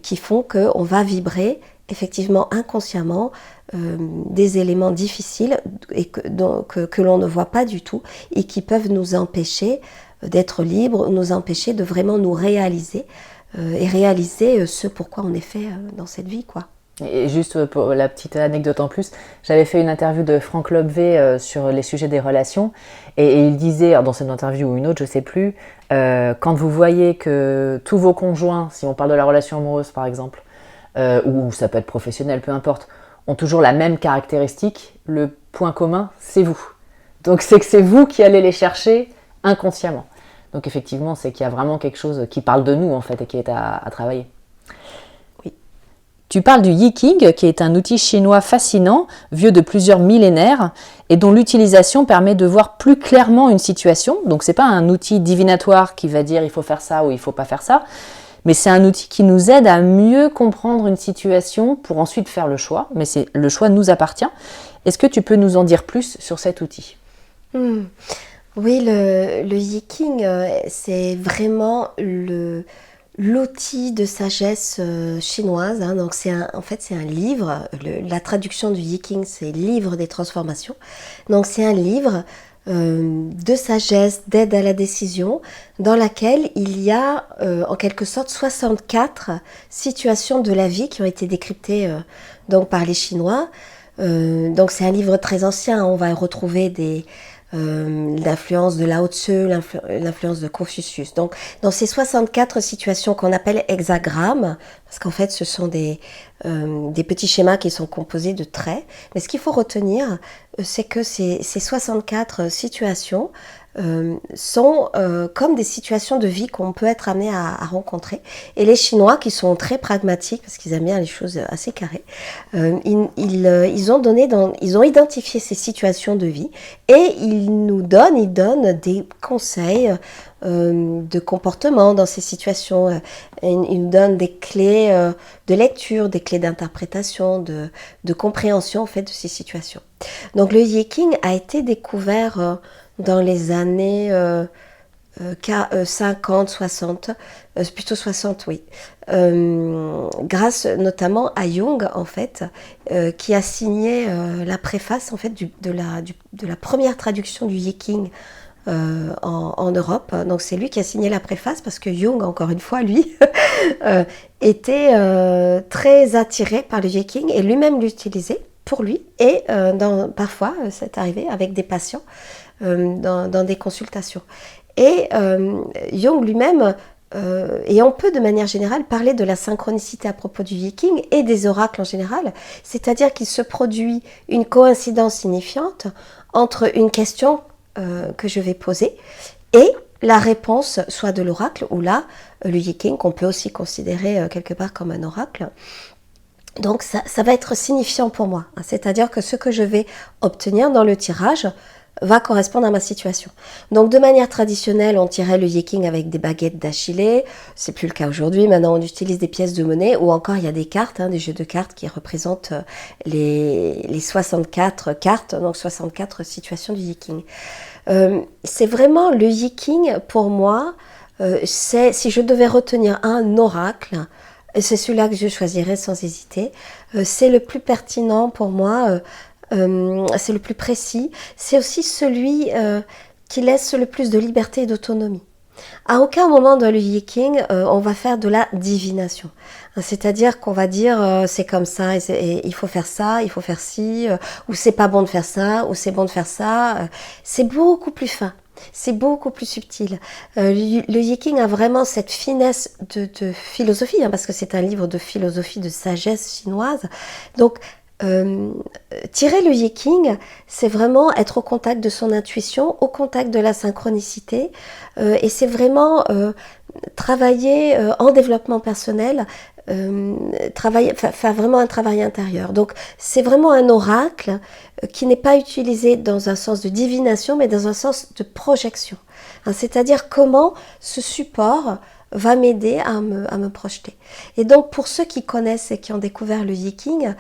qui font qu'on va vibrer effectivement inconsciemment des éléments difficiles et que l'on ne voit pas du tout et qui peuvent nous empêcher d'être libres, nous empêcher de vraiment nous réaliser et réaliser ce pourquoi on est fait dans cette vie, quoi. Et juste pour la petite anecdote en plus, j'avais fait une interview de Franck Lobvé sur les sujets des relations et il disait, dans cette interview ou une autre, je sais plus, quand vous voyez que tous vos conjoints, si on parle de la relation amoureuse par exemple, ou ça peut être professionnel, peu importe, ont toujours la même caractéristique, le point commun, c'est vous. Donc c'est que c'est vous qui allez les chercher inconsciemment. Donc effectivement, c'est qu'il y a vraiment quelque chose qui parle de nous en fait et qui est à travailler. Oui. Tu parles du Yiking, qui est un outil chinois fascinant, vieux de plusieurs millénaires, et dont l'utilisation permet de voir plus clairement une situation. Donc c'est pas un outil divinatoire qui va dire il faut faire ça ou il faut pas faire ça, mais c'est un outil qui nous aide à mieux comprendre une situation pour ensuite faire le choix. Mais le choix nous appartient. Est-ce que tu peux nous en dire plus sur cet outil ? Oui, le Yiking, c'est vraiment l'outil de sagesse chinoise. Donc c'est un livre. La traduction du Yiking, c'est livre des transformations. Donc c'est un livre de sagesse, d'aide à la décision, dans laquelle il y a en quelque sorte 64 situations de la vie qui ont été décryptées donc par les Chinois. Donc c'est un livre très ancien, on va retrouver l'influence de Lao Tzu, l'influence de Confucius. Donc dans ces 64 situations qu'on appelle hexagrammes, parce qu'en fait ce sont des petits schémas qui sont composés de traits, mais ce qu'il faut retenir, c'est que ces 64 situations sont comme des situations de vie qu'on peut être amené à rencontrer. Et les Chinois, qui sont très pragmatiques, parce qu'ils aiment bien les choses assez carrées, ils ont identifié ces situations de vie et ils donnent des conseils de comportement dans ces situations. Ils nous donnent des clés de lecture, des clés d'interprétation, de compréhension en fait de ces situations. Donc le Yiking a été découvert dans les années 50, 60, plutôt 60, oui, grâce notamment à Jung, en fait, qui a signé la préface en fait, de la première traduction du Yiking en Europe. Donc c'est lui qui a signé la préface parce que Jung, encore une fois, lui, était très attiré par le Yiking et lui-même l'utilisait pour lui et parfois, c'est arrivé avec des patients dans des consultations. Et Jung lui-même et on peut de manière générale parler de la synchronicité à propos du Yi-King et des oracles en général, c'est-à-dire qu'il se produit une coïncidence signifiante entre une question que je vais poser et la réponse soit de l'oracle ou là, le Yi-King qu'on peut aussi considérer quelque part comme un oracle. Donc ça va être signifiant pour moi, c'est-à-dire que ce que je vais obtenir dans le tirage va correspondre à ma situation. Donc de manière traditionnelle, on tirait le Yi-King avec des baguettes d'Achillée, c'est plus le cas aujourd'hui, maintenant on utilise des pièces de monnaie ou encore il y a des cartes, des jeux de cartes qui représentent les 64 cartes, donc 64 situations du Yi-King. C'est vraiment le Yi-King pour moi, si je devais retenir un oracle, c'est celui-là que je choisirais sans hésiter, c'est le plus pertinent pour moi, c'est le plus précis, c'est aussi celui qui laisse le plus de liberté et d'autonomie. À aucun moment dans le Yi-King, on va faire de la divination. C'est-à-dire qu'on va dire c'est comme ça, et il faut faire ça, il faut faire ci, ou c'est pas bon de faire ça, ou c'est bon de faire ça. C'est beaucoup plus fin, c'est beaucoup plus subtil. Le Yi-King a vraiment cette finesse de philosophie, parce que c'est un livre de philosophie, de sagesse chinoise. Donc, tirer le Yi-King, c'est vraiment être au contact de son intuition, au contact de la synchronicité, et c'est vraiment travailler en développement personnel, faire vraiment un travail intérieur. Donc c'est vraiment un oracle qui n'est pas utilisé dans un sens de divination, mais dans un sens de projection. C'est-à-dire comment ce support va m'aider à me projeter. Et donc pour ceux qui connaissent et qui ont découvert le Yi-King,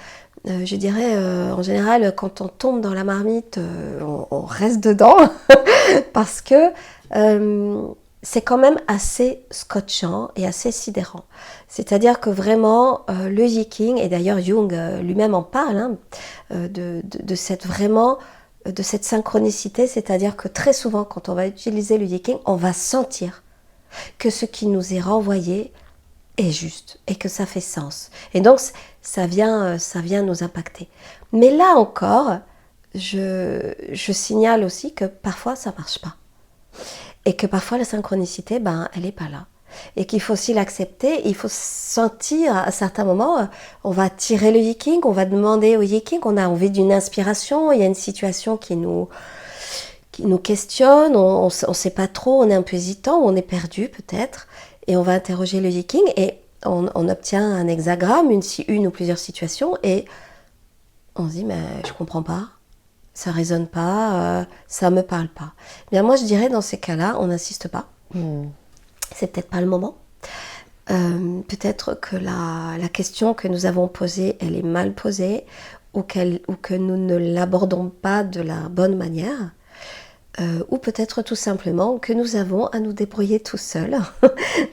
je dirais en général quand on tombe dans la marmite, on reste dedans parce que c'est quand même assez scotchant et assez sidérant. C'est-à-dire que vraiment le Yi-King, et d'ailleurs Jung lui-même en parle, de cette synchronicité, c'est-à-dire que très souvent quand on va utiliser le Yi-King, on va sentir que ce qui nous est renvoyé est juste et que ça fait sens. Et donc ça vient nous impacter. Mais là encore, je signale aussi que parfois ça marche pas. Et que parfois la synchronicité, elle n'est pas là. Et qu'il faut aussi l'accepter, il faut sentir à certains moments, on va tirer le Yi-King, on va demander au Yi-King, on a envie d'une inspiration, il y a une situation qui nous questionne, on ne sait pas trop, on est un peu hésitant, on est perdu peut-être, et on va interroger le Yi-King, et on obtient un hexagramme, une ou plusieurs situations, et on se dit, mais je comprends pas. Ça résonne pas, ça me parle pas. Bien moi je dirais dans ces cas-là, on n'insiste pas. C'est peut-être pas le moment. Peut-être que la question que nous avons posée, elle est mal posée, ou que nous ne l'abordons pas de la bonne manière. Ou peut-être tout simplement que nous avons à nous débrouiller tout seuls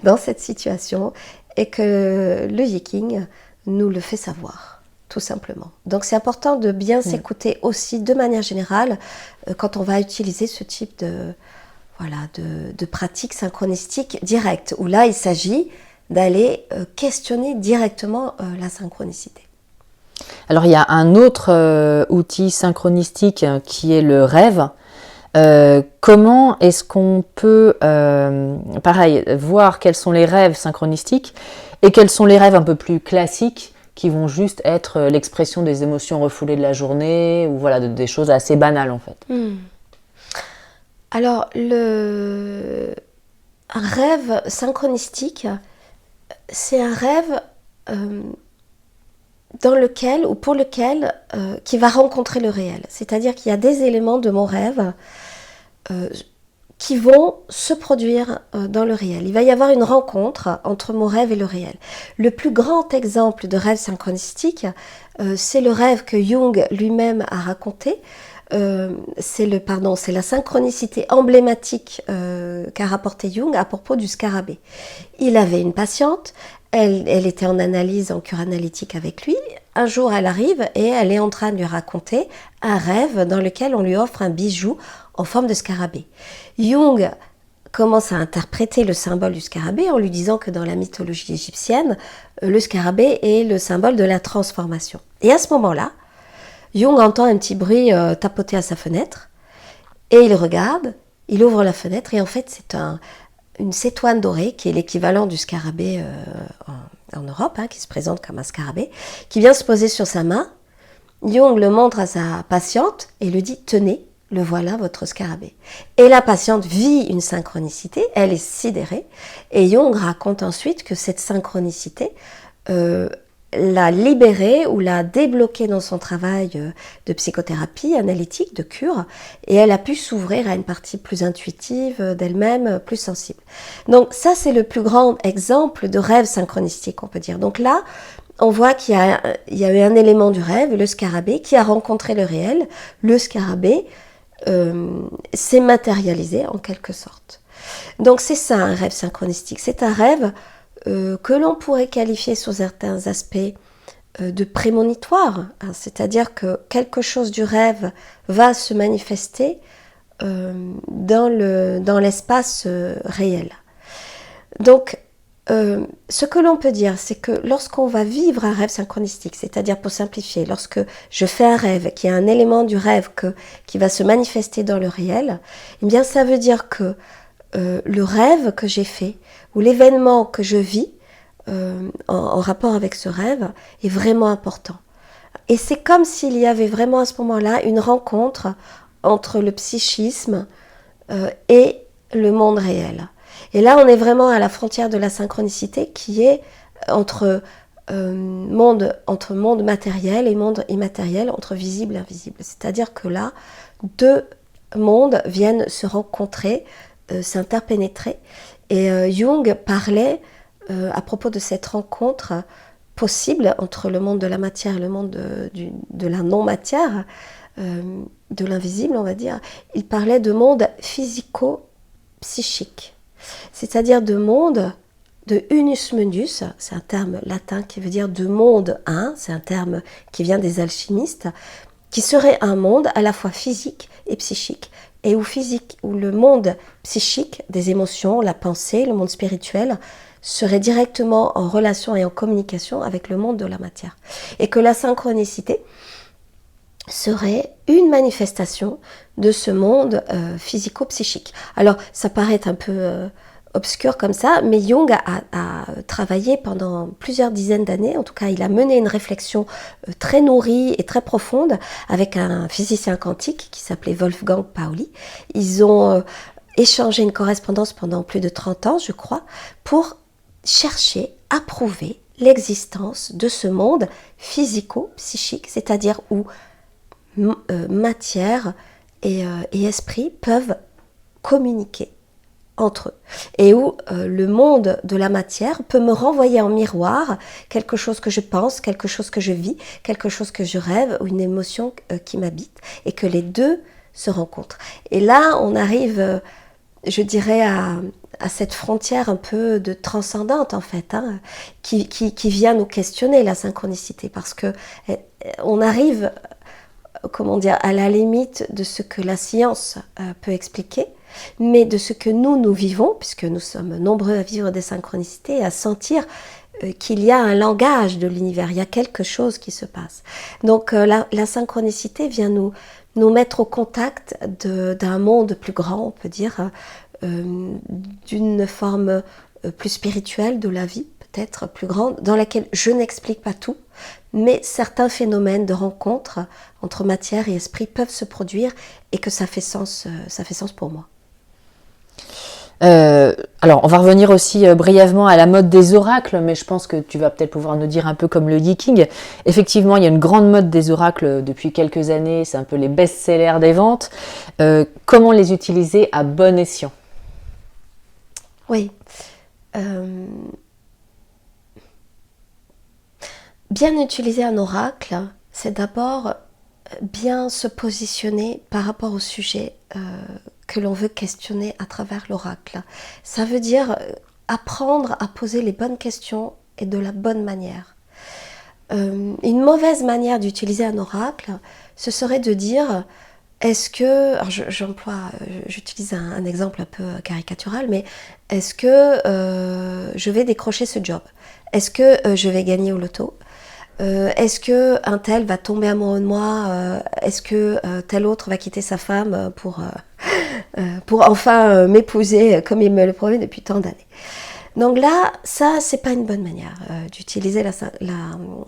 dans cette situation et que le Yi-King nous le fait savoir. Tout simplement. Donc c'est important de bien s'écouter aussi de manière générale quand on va utiliser ce type de pratique synchronistique directe, où là il s'agit d'aller questionner directement la synchronicité. Alors il y a un autre outil synchronistique qui est le rêve. Comment est-ce qu'on peut, pareil, voir quels sont les rêves synchronistiques et quels sont les rêves un peu plus classiques qui vont juste être l'expression des émotions refoulées de la journée, ou voilà, des choses assez banales en fait. Alors, un rêve synchronistique, c'est un rêve dans lequel, ou pour lequel, qui va rencontrer le réel. C'est-à-dire qu'il y a des éléments de mon rêve qui vont se produire dans le réel. Il va y avoir une rencontre entre mon rêve et le réel. Le plus grand exemple de rêve synchronistique, c'est le rêve que Jung lui-même a raconté. C'est la synchronicité emblématique qu'a rapporté Jung à propos du scarabée. Il avait une patiente, elle était en analyse, en cure analytique avec lui. Un jour, elle arrive et elle est en train de lui raconter un rêve dans lequel on lui offre un bijou en forme de scarabée. Jung commence à interpréter le symbole du scarabée en lui disant que dans la mythologie égyptienne, le scarabée est le symbole de la transformation. Et à ce moment-là, Jung entend un petit bruit tapoter à sa fenêtre et il regarde, il ouvre la fenêtre et en fait c'est une cétoine dorée, qui est l'équivalent du scarabée en Europe, qui se présente comme un scarabée, qui vient se poser sur sa main. Jung le montre à sa patiente et lui dit « Tenez, le voilà votre scarabée ». Et la patiente vit une synchronicité, elle est sidérée, et Jung raconte ensuite que cette synchronicité l'a libérée ou l'a débloquée dans son travail de psychothérapie analytique, de cure, et elle a pu s'ouvrir à une partie plus intuitive d'elle-même, plus sensible. Donc ça, c'est le plus grand exemple de rêve synchronistique, on peut dire. Donc là, on voit qu'il y a eu un élément du rêve, le scarabée, qui a rencontré le réel. Le scarabée s'est matérialisé en quelque sorte. Donc c'est ça un rêve synchronistique. C'est un rêve que l'on pourrait qualifier sous certains aspects de prémonitoire, c'est-à-dire que quelque chose du rêve va se manifester dans l'espace réel. Donc, ce que l'on peut dire, c'est que lorsqu'on va vivre un rêve synchronistique, c'est-à-dire pour simplifier, lorsque je fais un rêve, qu'il y a un élément du rêve qui va se manifester dans le réel, eh bien ça veut dire que le rêve que j'ai fait ou l'événement que je vis en rapport avec ce rêve est vraiment important. Et c'est comme s'il y avait vraiment à ce moment-là une rencontre entre le psychisme et le monde réel. Et là, on est vraiment à la frontière de la synchronicité qui est entre monde matériel et monde immatériel, entre visible et invisible. C'est-à-dire que là, deux mondes viennent se rencontrer, s'interpénétrer. Et Jung parlait à propos de cette rencontre possible entre le monde de la matière et le monde de la non-matière, de l'invisible, on va dire. Il parlait de monde physico-psychique, c'est-à-dire de monde de unus mundus, c'est un terme latin qui veut dire de monde un, c'est un terme qui vient des alchimistes, qui serait un monde à la fois physique et psychique. Et où le monde psychique, des émotions, la pensée, le monde spirituel, serait directement en relation et en communication avec le monde de la matière. Et que la synchronicité serait une manifestation de ce monde physico-psychique. Alors, ça paraît un peu obscur comme ça, mais Jung a travaillé pendant plusieurs dizaines d'années, en tout cas il a mené une réflexion très nourrie et très profonde avec un physicien quantique qui s'appelait Wolfgang Pauli. Ils ont échangé une correspondance pendant plus de 30 ans, je crois, pour chercher à prouver l'existence de ce monde physico-psychique, c'est-à-dire où matière et esprit peuvent communiquer entre eux, et où le monde de la matière peut me renvoyer en miroir quelque chose que je pense, quelque chose que je vis, quelque chose que je rêve, ou une émotion qui m'habite, et que les deux se rencontrent. Et là, on arrive, je dirais, à cette frontière un peu de transcendante, en fait, qui vient nous questionner, la synchronicité, parce que on arrive, comment dire, à la limite de ce que la science peut expliquer, mais de ce que nous vivons, puisque nous sommes nombreux à vivre des synchronicités et à sentir qu'il y a un langage de l'univers, il y a quelque chose qui se passe. Donc la synchronicité vient nous mettre au contact d'un monde plus grand, on peut dire, d'une forme plus spirituelle de la vie, peut-être plus grande, dans laquelle je n'explique pas tout, mais certains phénomènes de rencontre entre matière et esprit peuvent se produire et que ça fait sens pour moi. Alors, on va revenir aussi brièvement à la mode des oracles, mais je pense que tu vas peut-être pouvoir nous dire un peu comme le geeking. Effectivement, il y a une grande mode des oracles depuis quelques années, c'est un peu les best-sellers des ventes. Comment les utiliser à bon escient ? Oui. Bien utiliser un oracle, c'est d'abord bien se positionner par rapport au sujet que l'on veut questionner à travers l'oracle. Ça veut dire apprendre à poser les bonnes questions et de la bonne manière. Une mauvaise manière d'utiliser un oracle, ce serait de dire est-ce que, alors j'utilise un exemple un peu caricatural, mais est-ce que je vais décrocher ce job? Est-ce que je vais gagner au loto? Est-ce que un tel va tomber amoureux de moi? Est-ce que tel autre va quitter sa femme pour pour enfin m'épouser comme il me le promet depuis tant d'années. Donc là, ça, c'est pas une bonne manière d'utiliser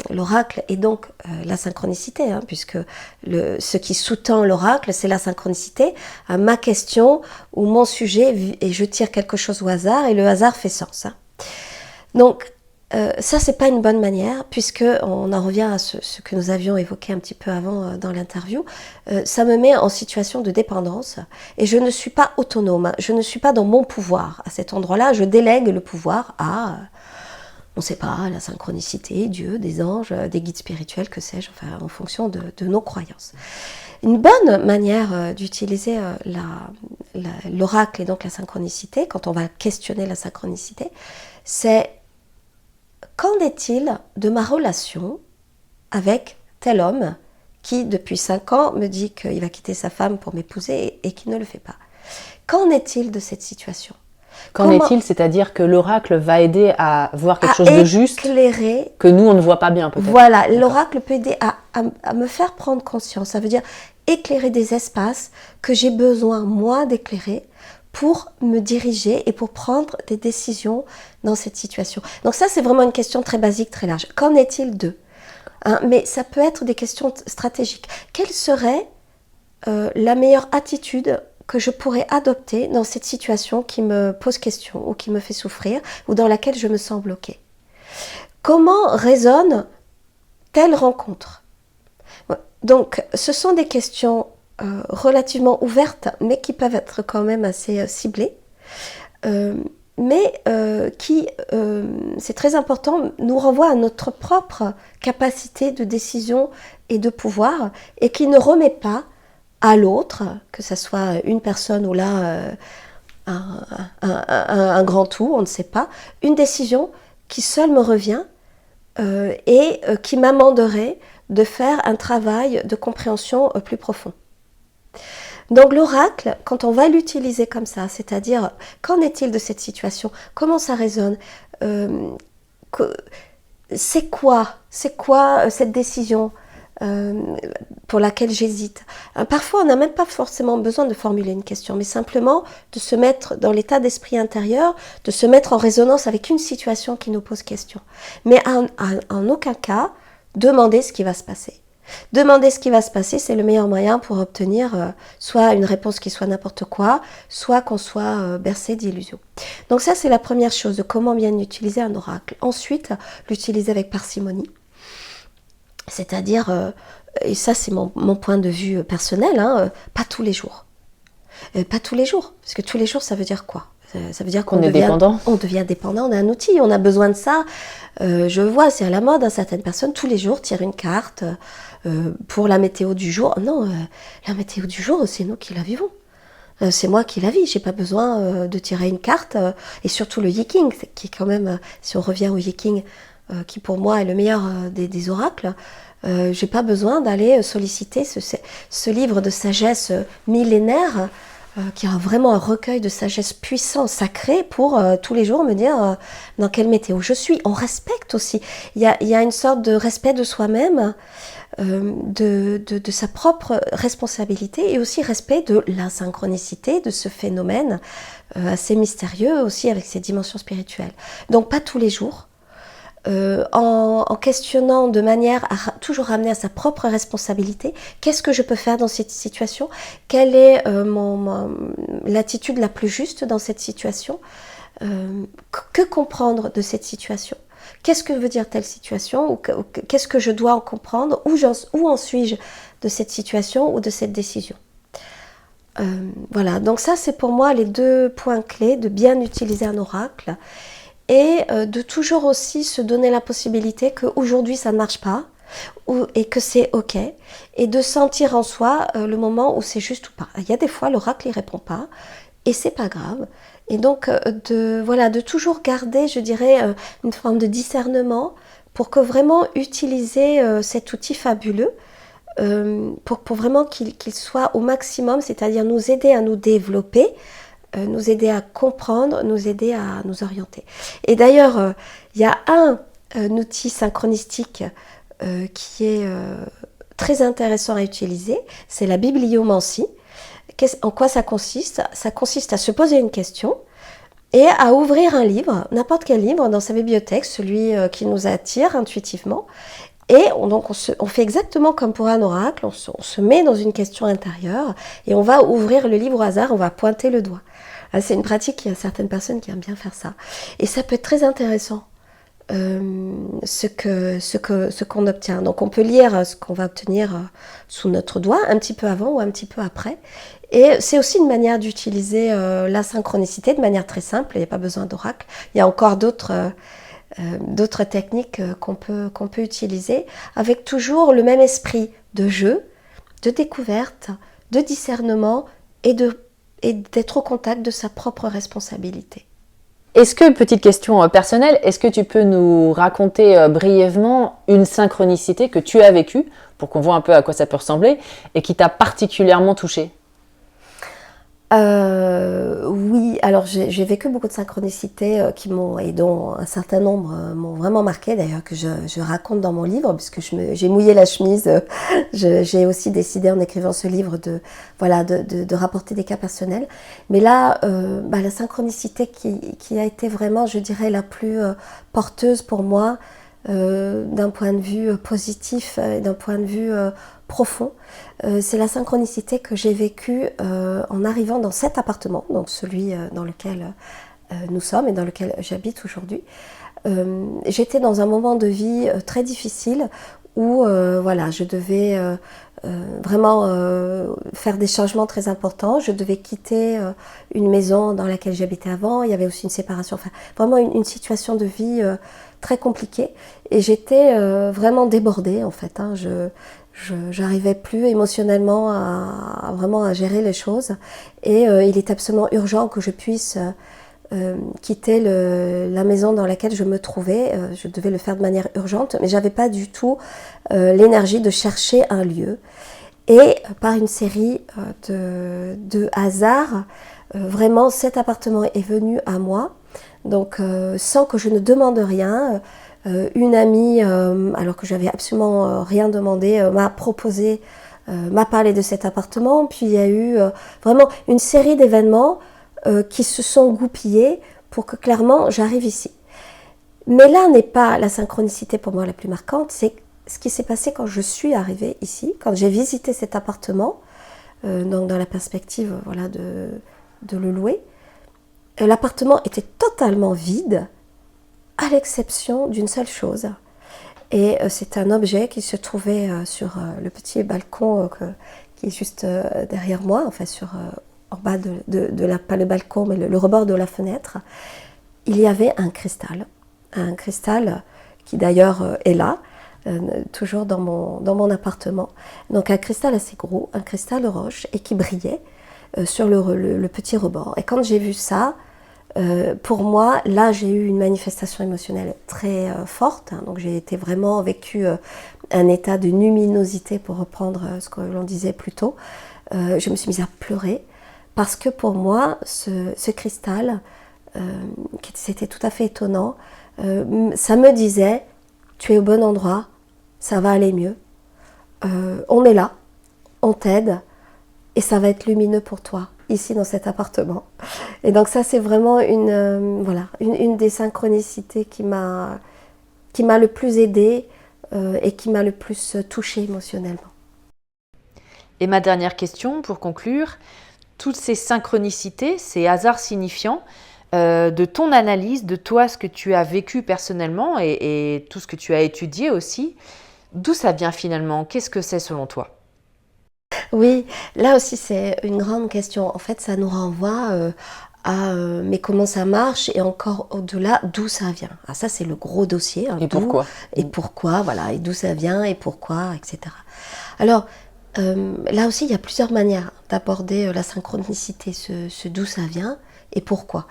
l'oracle et donc la synchronicité, hein, puisque ce qui sous-tend l'oracle, c'est la synchronicité à ma question ou mon sujet, et je tire quelque chose au hasard et le hasard fait sens. Hein. Donc ça, c'est pas une bonne manière, puisque on en revient à ce que nous avions évoqué un petit peu avant dans l'interview. Ça me met en situation de dépendance et je ne suis pas autonome, je ne suis pas dans mon pouvoir. À cet endroit-là, je délègue le pouvoir à, on ne sait pas, la synchronicité, Dieu, des anges, des guides spirituels, que sais-je, enfin, en fonction de nos croyances. Une bonne manière d'utiliser l'oracle et donc la synchronicité, quand on va questionner la synchronicité, c'est: qu'en est-il de ma relation avec tel homme qui, depuis 5 ans, me dit qu'il va quitter sa femme pour m'épouser et qui ne le fait pas? Qu'en est-il de cette situation? Qu'en est-il, c'est-à-dire que l'oracle va aider à voir quelque chose de juste que nous, on ne voit pas bien, peut-être. Voilà, l'oracle peut aider à me faire prendre conscience. Ça veut dire éclairer des espaces que j'ai besoin, moi, d'éclairer pour me diriger et pour prendre des décisions dans cette situation. Donc ça, c'est vraiment une question très basique, très large. Qu'en est-il d'eux, hein? Mais ça peut être des questions stratégiques. Quelle serait la meilleure attitude que je pourrais adopter dans cette situation qui me pose question ou qui me fait souffrir ou dans laquelle je me sens bloquée? Comment résonne telle rencontre? Donc, ce sont des questions relativement ouvertes, mais qui peuvent être quand même assez ciblées, mais qui, c'est très important, nous renvoient à notre propre capacité de décision et de pouvoir, et qui ne remet pas à l'autre, que ce soit une personne ou là un grand tout, on ne sait pas, une décision qui seule me revient et qui m'amenderait de faire un travail de compréhension plus profond. Donc l'oracle, quand on va l'utiliser comme ça, c'est-à-dire qu'en est-il de cette situation, comment ça résonne, c'est quoi cette décision pour laquelle j'hésite. Parfois, on n'a même pas forcément besoin de formuler une question, mais simplement de se mettre dans l'état d'esprit intérieur, de se mettre en résonance avec une situation qui nous pose question. Mais en aucun cas, demander ce qui va se passer. Demander ce qui va se passer, c'est le meilleur moyen pour obtenir soit une réponse qui soit n'importe quoi, soit qu'on soit bercé d'illusions. Donc ça, c'est la première chose, de comment bien utiliser un oracle. Ensuite, l'utiliser avec parcimonie. C'est-à-dire, et ça c'est mon point de vue personnel, hein, pas tous les jours. Pas tous les jours, parce que tous les jours, ça veut dire quoi? Ça veut dire qu'on devient dépendant. On devient dépendant d'un outil, on a besoin de ça. Je vois, c'est à la mode, hein, certaines personnes, tous les jours, tirent une carte pour la météo du jour. Non, la météo du jour, c'est nous qui la vivons. C'est moi qui la vis, j'ai pas besoin de tirer une carte. Et surtout le Yiking, qui est quand même, si on revient au Yiking, qui pour moi est le meilleur des oracles, j'ai pas besoin d'aller solliciter ce livre de sagesse millénaire qui a vraiment un recueil de sagesse puissant, sacré, pour tous les jours me dire dans quelle météo je suis. On respecte aussi, il y a une sorte de respect de soi-même, de sa propre responsabilité, et aussi respect de la synchronicité de ce phénomène assez mystérieux aussi avec ses dimensions spirituelles. Donc pas tous les jours. En questionnant de manière à toujours ramener à sa propre responsabilité, qu'est-ce que je peux faire dans cette situation, quelle est l'attitude la plus juste dans cette situation, que comprendre de cette situation, qu'est-ce que veut dire telle situation, ou qu'est-ce que je dois en comprendre, où en suis-je de cette situation ou de cette décision. Voilà, donc ça c'est pour moi les 2 points clés de bien utiliser un oracle. Et de toujours aussi se donner la possibilité qu'aujourd'hui ça ne marche pas et que c'est ok, et de sentir en soi le moment où c'est juste ou pas. Il y a des fois l'oracle il répond pas et c'est pas grave, et donc de toujours garder, je dirais, une forme de discernement pour que vraiment utiliser cet outil fabuleux pour vraiment qu'il soit au maximum, c'est-à-dire nous aider à nous développer, nous aider à comprendre, nous aider à nous orienter. Et d'ailleurs, il y a un outil synchronistique qui est très intéressant à utiliser, c'est la bibliomancie, En quoi ça consiste? Ça consiste à se poser une question et à ouvrir un livre, n'importe quel livre, dans sa bibliothèque, celui qui nous attire intuitivement. Et on fait exactement comme pour un oracle, on se met dans une question intérieure et on va ouvrir le livre au hasard, on va pointer le doigt. C'est une pratique, il y a certaines personnes qui aiment bien faire ça. Et ça peut être très intéressant, ce qu'on obtient. Donc on peut lire ce qu'on va obtenir sous notre doigt, un petit peu avant ou un petit peu après. Et c'est aussi une manière d'utiliser la synchronicité de manière très simple, il n'y a pas besoin d'oracle. Il y a encore d'autres techniques qu'on peut utiliser, avec toujours le même esprit de jeu, de découverte, de discernement et d'être au contact de sa propre responsabilité. Est-ce que, petite question personnelle, est-ce que tu peux nous raconter brièvement une synchronicité que tu as vécue, pour qu'on voit un peu à quoi ça peut ressembler, et qui t'a particulièrement touchée? Oui, alors j'ai vécu beaucoup de synchronicités et dont un certain nombre m'ont vraiment marqué, d'ailleurs, que je raconte dans mon livre, puisque j'ai mouillé la chemise. J'ai aussi décidé, en écrivant ce livre, de rapporter des cas personnels. Mais là, la synchronicité qui a été vraiment, je dirais, la plus porteuse pour moi, d'un point de vue positif et d'un point de vue profond, c'est la synchronicité que j'ai vécue en arrivant dans cet appartement, donc celui dans lequel nous sommes et dans lequel j'habite aujourd'hui. J'étais dans un moment de vie très difficile où je devais vraiment faire des changements très importants. Je devais quitter une maison dans laquelle j'habitais avant. Il y avait aussi une séparation, enfin vraiment une situation de vie très compliquée. Et j'étais vraiment débordée en fait. J'arrivais plus émotionnellement à gérer les choses. Et il est absolument urgent que je puisse quitter la maison dans laquelle je me trouvais. Je devais le faire de manière urgente, mais j'avais pas du tout l'énergie de chercher un lieu. Et par une série de hasards, vraiment cet appartement est venu à moi, donc sans que je ne demande rien. Une amie, alors que j'avais absolument rien demandé, m'a proposé, m'a parlé de cet appartement. Puis il y a eu vraiment une série d'événements qui se sont goupillés pour que clairement j'arrive ici. Mais là n'est pas la synchronicité pour moi la plus marquante, c'est ce qui s'est passé quand je suis arrivée ici, quand j'ai visité cet appartement, donc dans la perspective de le louer. L'appartement était totalement vide, à l'exception d'une seule chose. Et c'est un objet qui se trouvait sur le petit balcon qui est juste derrière moi, enfin en bas pas le balcon, mais le rebord de la fenêtre. Il y avait un cristal qui d'ailleurs est là, toujours dans mon appartement. Donc un cristal assez gros, un cristal roche, et qui brillait sur le petit rebord. Et quand j'ai vu ça, pour moi, là, j'ai eu une manifestation émotionnelle très forte. Donc j'ai vraiment vécu un état de luminosité, pour reprendre ce que l'on disait plus tôt. Je me suis mise à pleurer parce que pour moi, ce cristal, c'était tout à fait étonnant, ça me disait « tu es au bon endroit, ça va aller mieux, on est là, on t'aide et ça va être lumineux pour toi, ici dans cet appartement ». Et donc ça, c'est vraiment une des synchronicités qui m'a le plus aidée et qui m'a le plus touchée émotionnellement. Et ma dernière question, pour conclure, toutes ces synchronicités, ces hasards signifiants, de ton analyse, de toi, ce que tu as vécu personnellement et tout ce que tu as étudié aussi, d'où ça vient finalement? Qu'est-ce que c'est selon toi? Oui, là aussi c'est une grande question. En fait, ça nous renvoie mais comment ça marche, et encore au-delà, d'où ça vient. Ah, ça, c'est le gros dossier. Et pourquoi? Et pourquoi, voilà, et d'où ça vient, et pourquoi, etc. Alors, là aussi, il y a plusieurs manières d'aborder la synchronicité, ce d'où ça vient et pourquoi.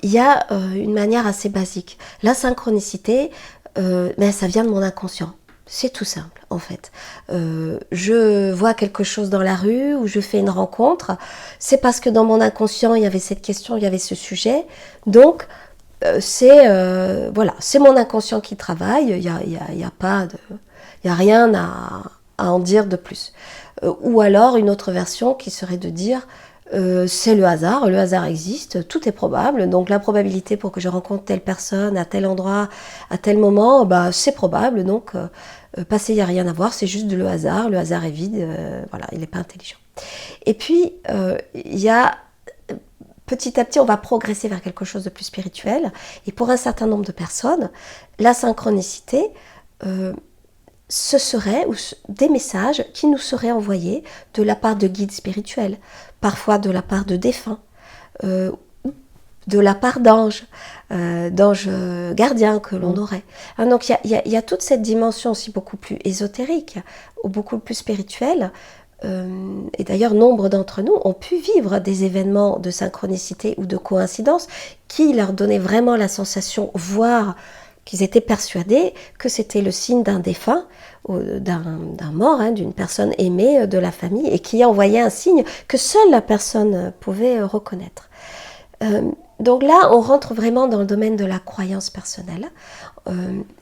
Il y a une manière assez basique. La synchronicité, ça vient de mon inconscient. C'est tout simple, en fait. Je vois quelque chose dans la rue ou je fais une rencontre. C'est parce que dans mon inconscient, il y avait cette question, il y avait ce sujet. Donc, c'est mon inconscient qui travaille. Il y a rien à en dire de plus. Ou alors, une autre version qui serait de dire c'est le hasard existe, tout est probable, donc la probabilité pour que je rencontre telle personne à tel endroit, à tel moment, bah, c'est probable, donc passé, il n'y a rien à voir, c'est juste le hasard est vide, voilà, il n'est pas intelligent. Et puis, il y a petit à petit, on va progresser vers quelque chose de plus spirituel, et pour un certain nombre de personnes, la synchronicité, ce serait des messages qui nous seraient envoyés de la part de guides spirituels, parfois de la part de défunts, de la part d'anges, d'anges gardiens que l'on aurait. Hein, donc il y a toute cette dimension aussi beaucoup plus ésotérique, ou beaucoup plus spirituelle. Et d'ailleurs, nombre d'entre nous ont pu vivre des événements de synchronicité ou de coïncidence qui leur donnaient vraiment la sensation, voire qu'ils étaient persuadés que c'était le signe d'un défunt, ou d'un mort, hein, d'une personne aimée de la famille, et qui envoyait un signe que seule la personne pouvait reconnaître. Donc là, on rentre vraiment dans le domaine de la croyance personnelle.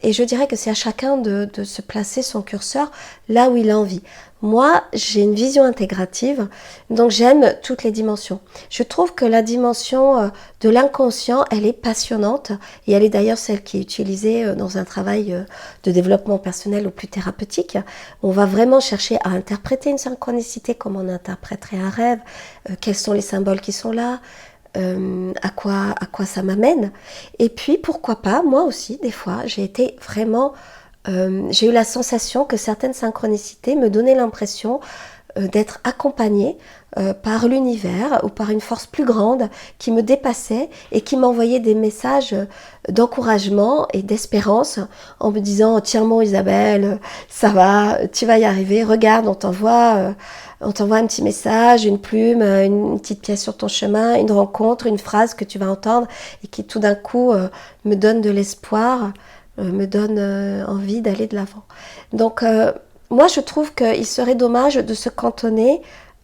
Et je dirais que c'est à chacun de se placer son curseur là où il a envie. Moi, j'ai une vision intégrative, donc j'aime toutes les dimensions. Je trouve que la dimension de l'inconscient, elle est passionnante, et elle est d'ailleurs celle qui est utilisée dans un travail de développement personnel ou plus thérapeutique. On va vraiment chercher à interpréter une synchronicité comme on interpréterait un rêve, quels sont les symboles qui sont là, à quoi ça m'amène. Et puis, pourquoi pas, moi aussi, des fois, j'ai été vraiment... j'ai eu la sensation que certaines synchronicités me donnaient l'impression d'être accompagnée par l'univers ou par une force plus grande qui me dépassait et qui m'envoyait des messages d'encouragement et d'espérance en me disant « Tiens bon Isabelle, ça va, tu vas y arriver, regarde, on t'envoie un petit message, une plume, une petite pièce sur ton chemin, une rencontre, une phrase que tu vas entendre et qui tout d'un coup me donne de l'espoir, me donne envie d'aller de l'avant. » Donc moi je trouve qu'il serait dommage de se cantonner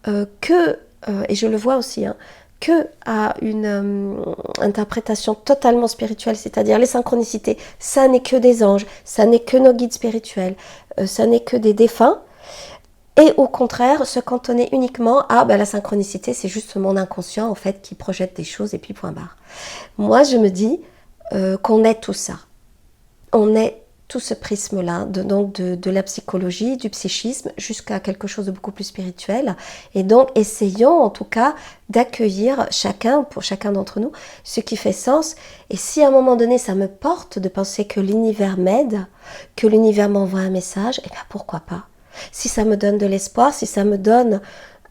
et je le vois aussi, hein, que à une interprétation totalement spirituelle, c'est-à-dire les synchronicités, ça n'est que des anges, ça n'est que nos guides spirituels, ça n'est que des défunts. Et au contraire, se cantonner uniquement à la synchronicité, c'est juste mon inconscient en fait qui projette des choses et puis point barre. Moi, je me dis qu'on est tout ça. On est tout ce prisme-là, donc de la psychologie, du psychisme, jusqu'à quelque chose de beaucoup plus spirituel. Et donc, essayons en tout cas d'accueillir pour chacun d'entre nous, ce qui fait sens. Et si à un moment donné, ça me porte de penser que l'univers m'aide, que l'univers m'envoie un message, eh bien pourquoi pas ? Si ça me donne de l'espoir, si ça me donne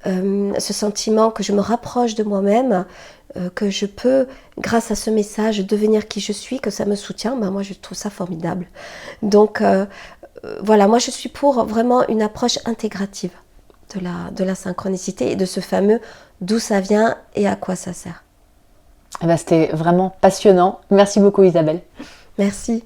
ce sentiment que je me rapproche de moi-même, que je peux, grâce à ce message, devenir qui je suis, que ça me soutient, moi je trouve ça formidable. Donc voilà, moi je suis pour vraiment une approche intégrative de la synchronicité et de ce fameux d'où ça vient et à quoi ça sert. C'était vraiment passionnant. Merci beaucoup Isabelle. Merci.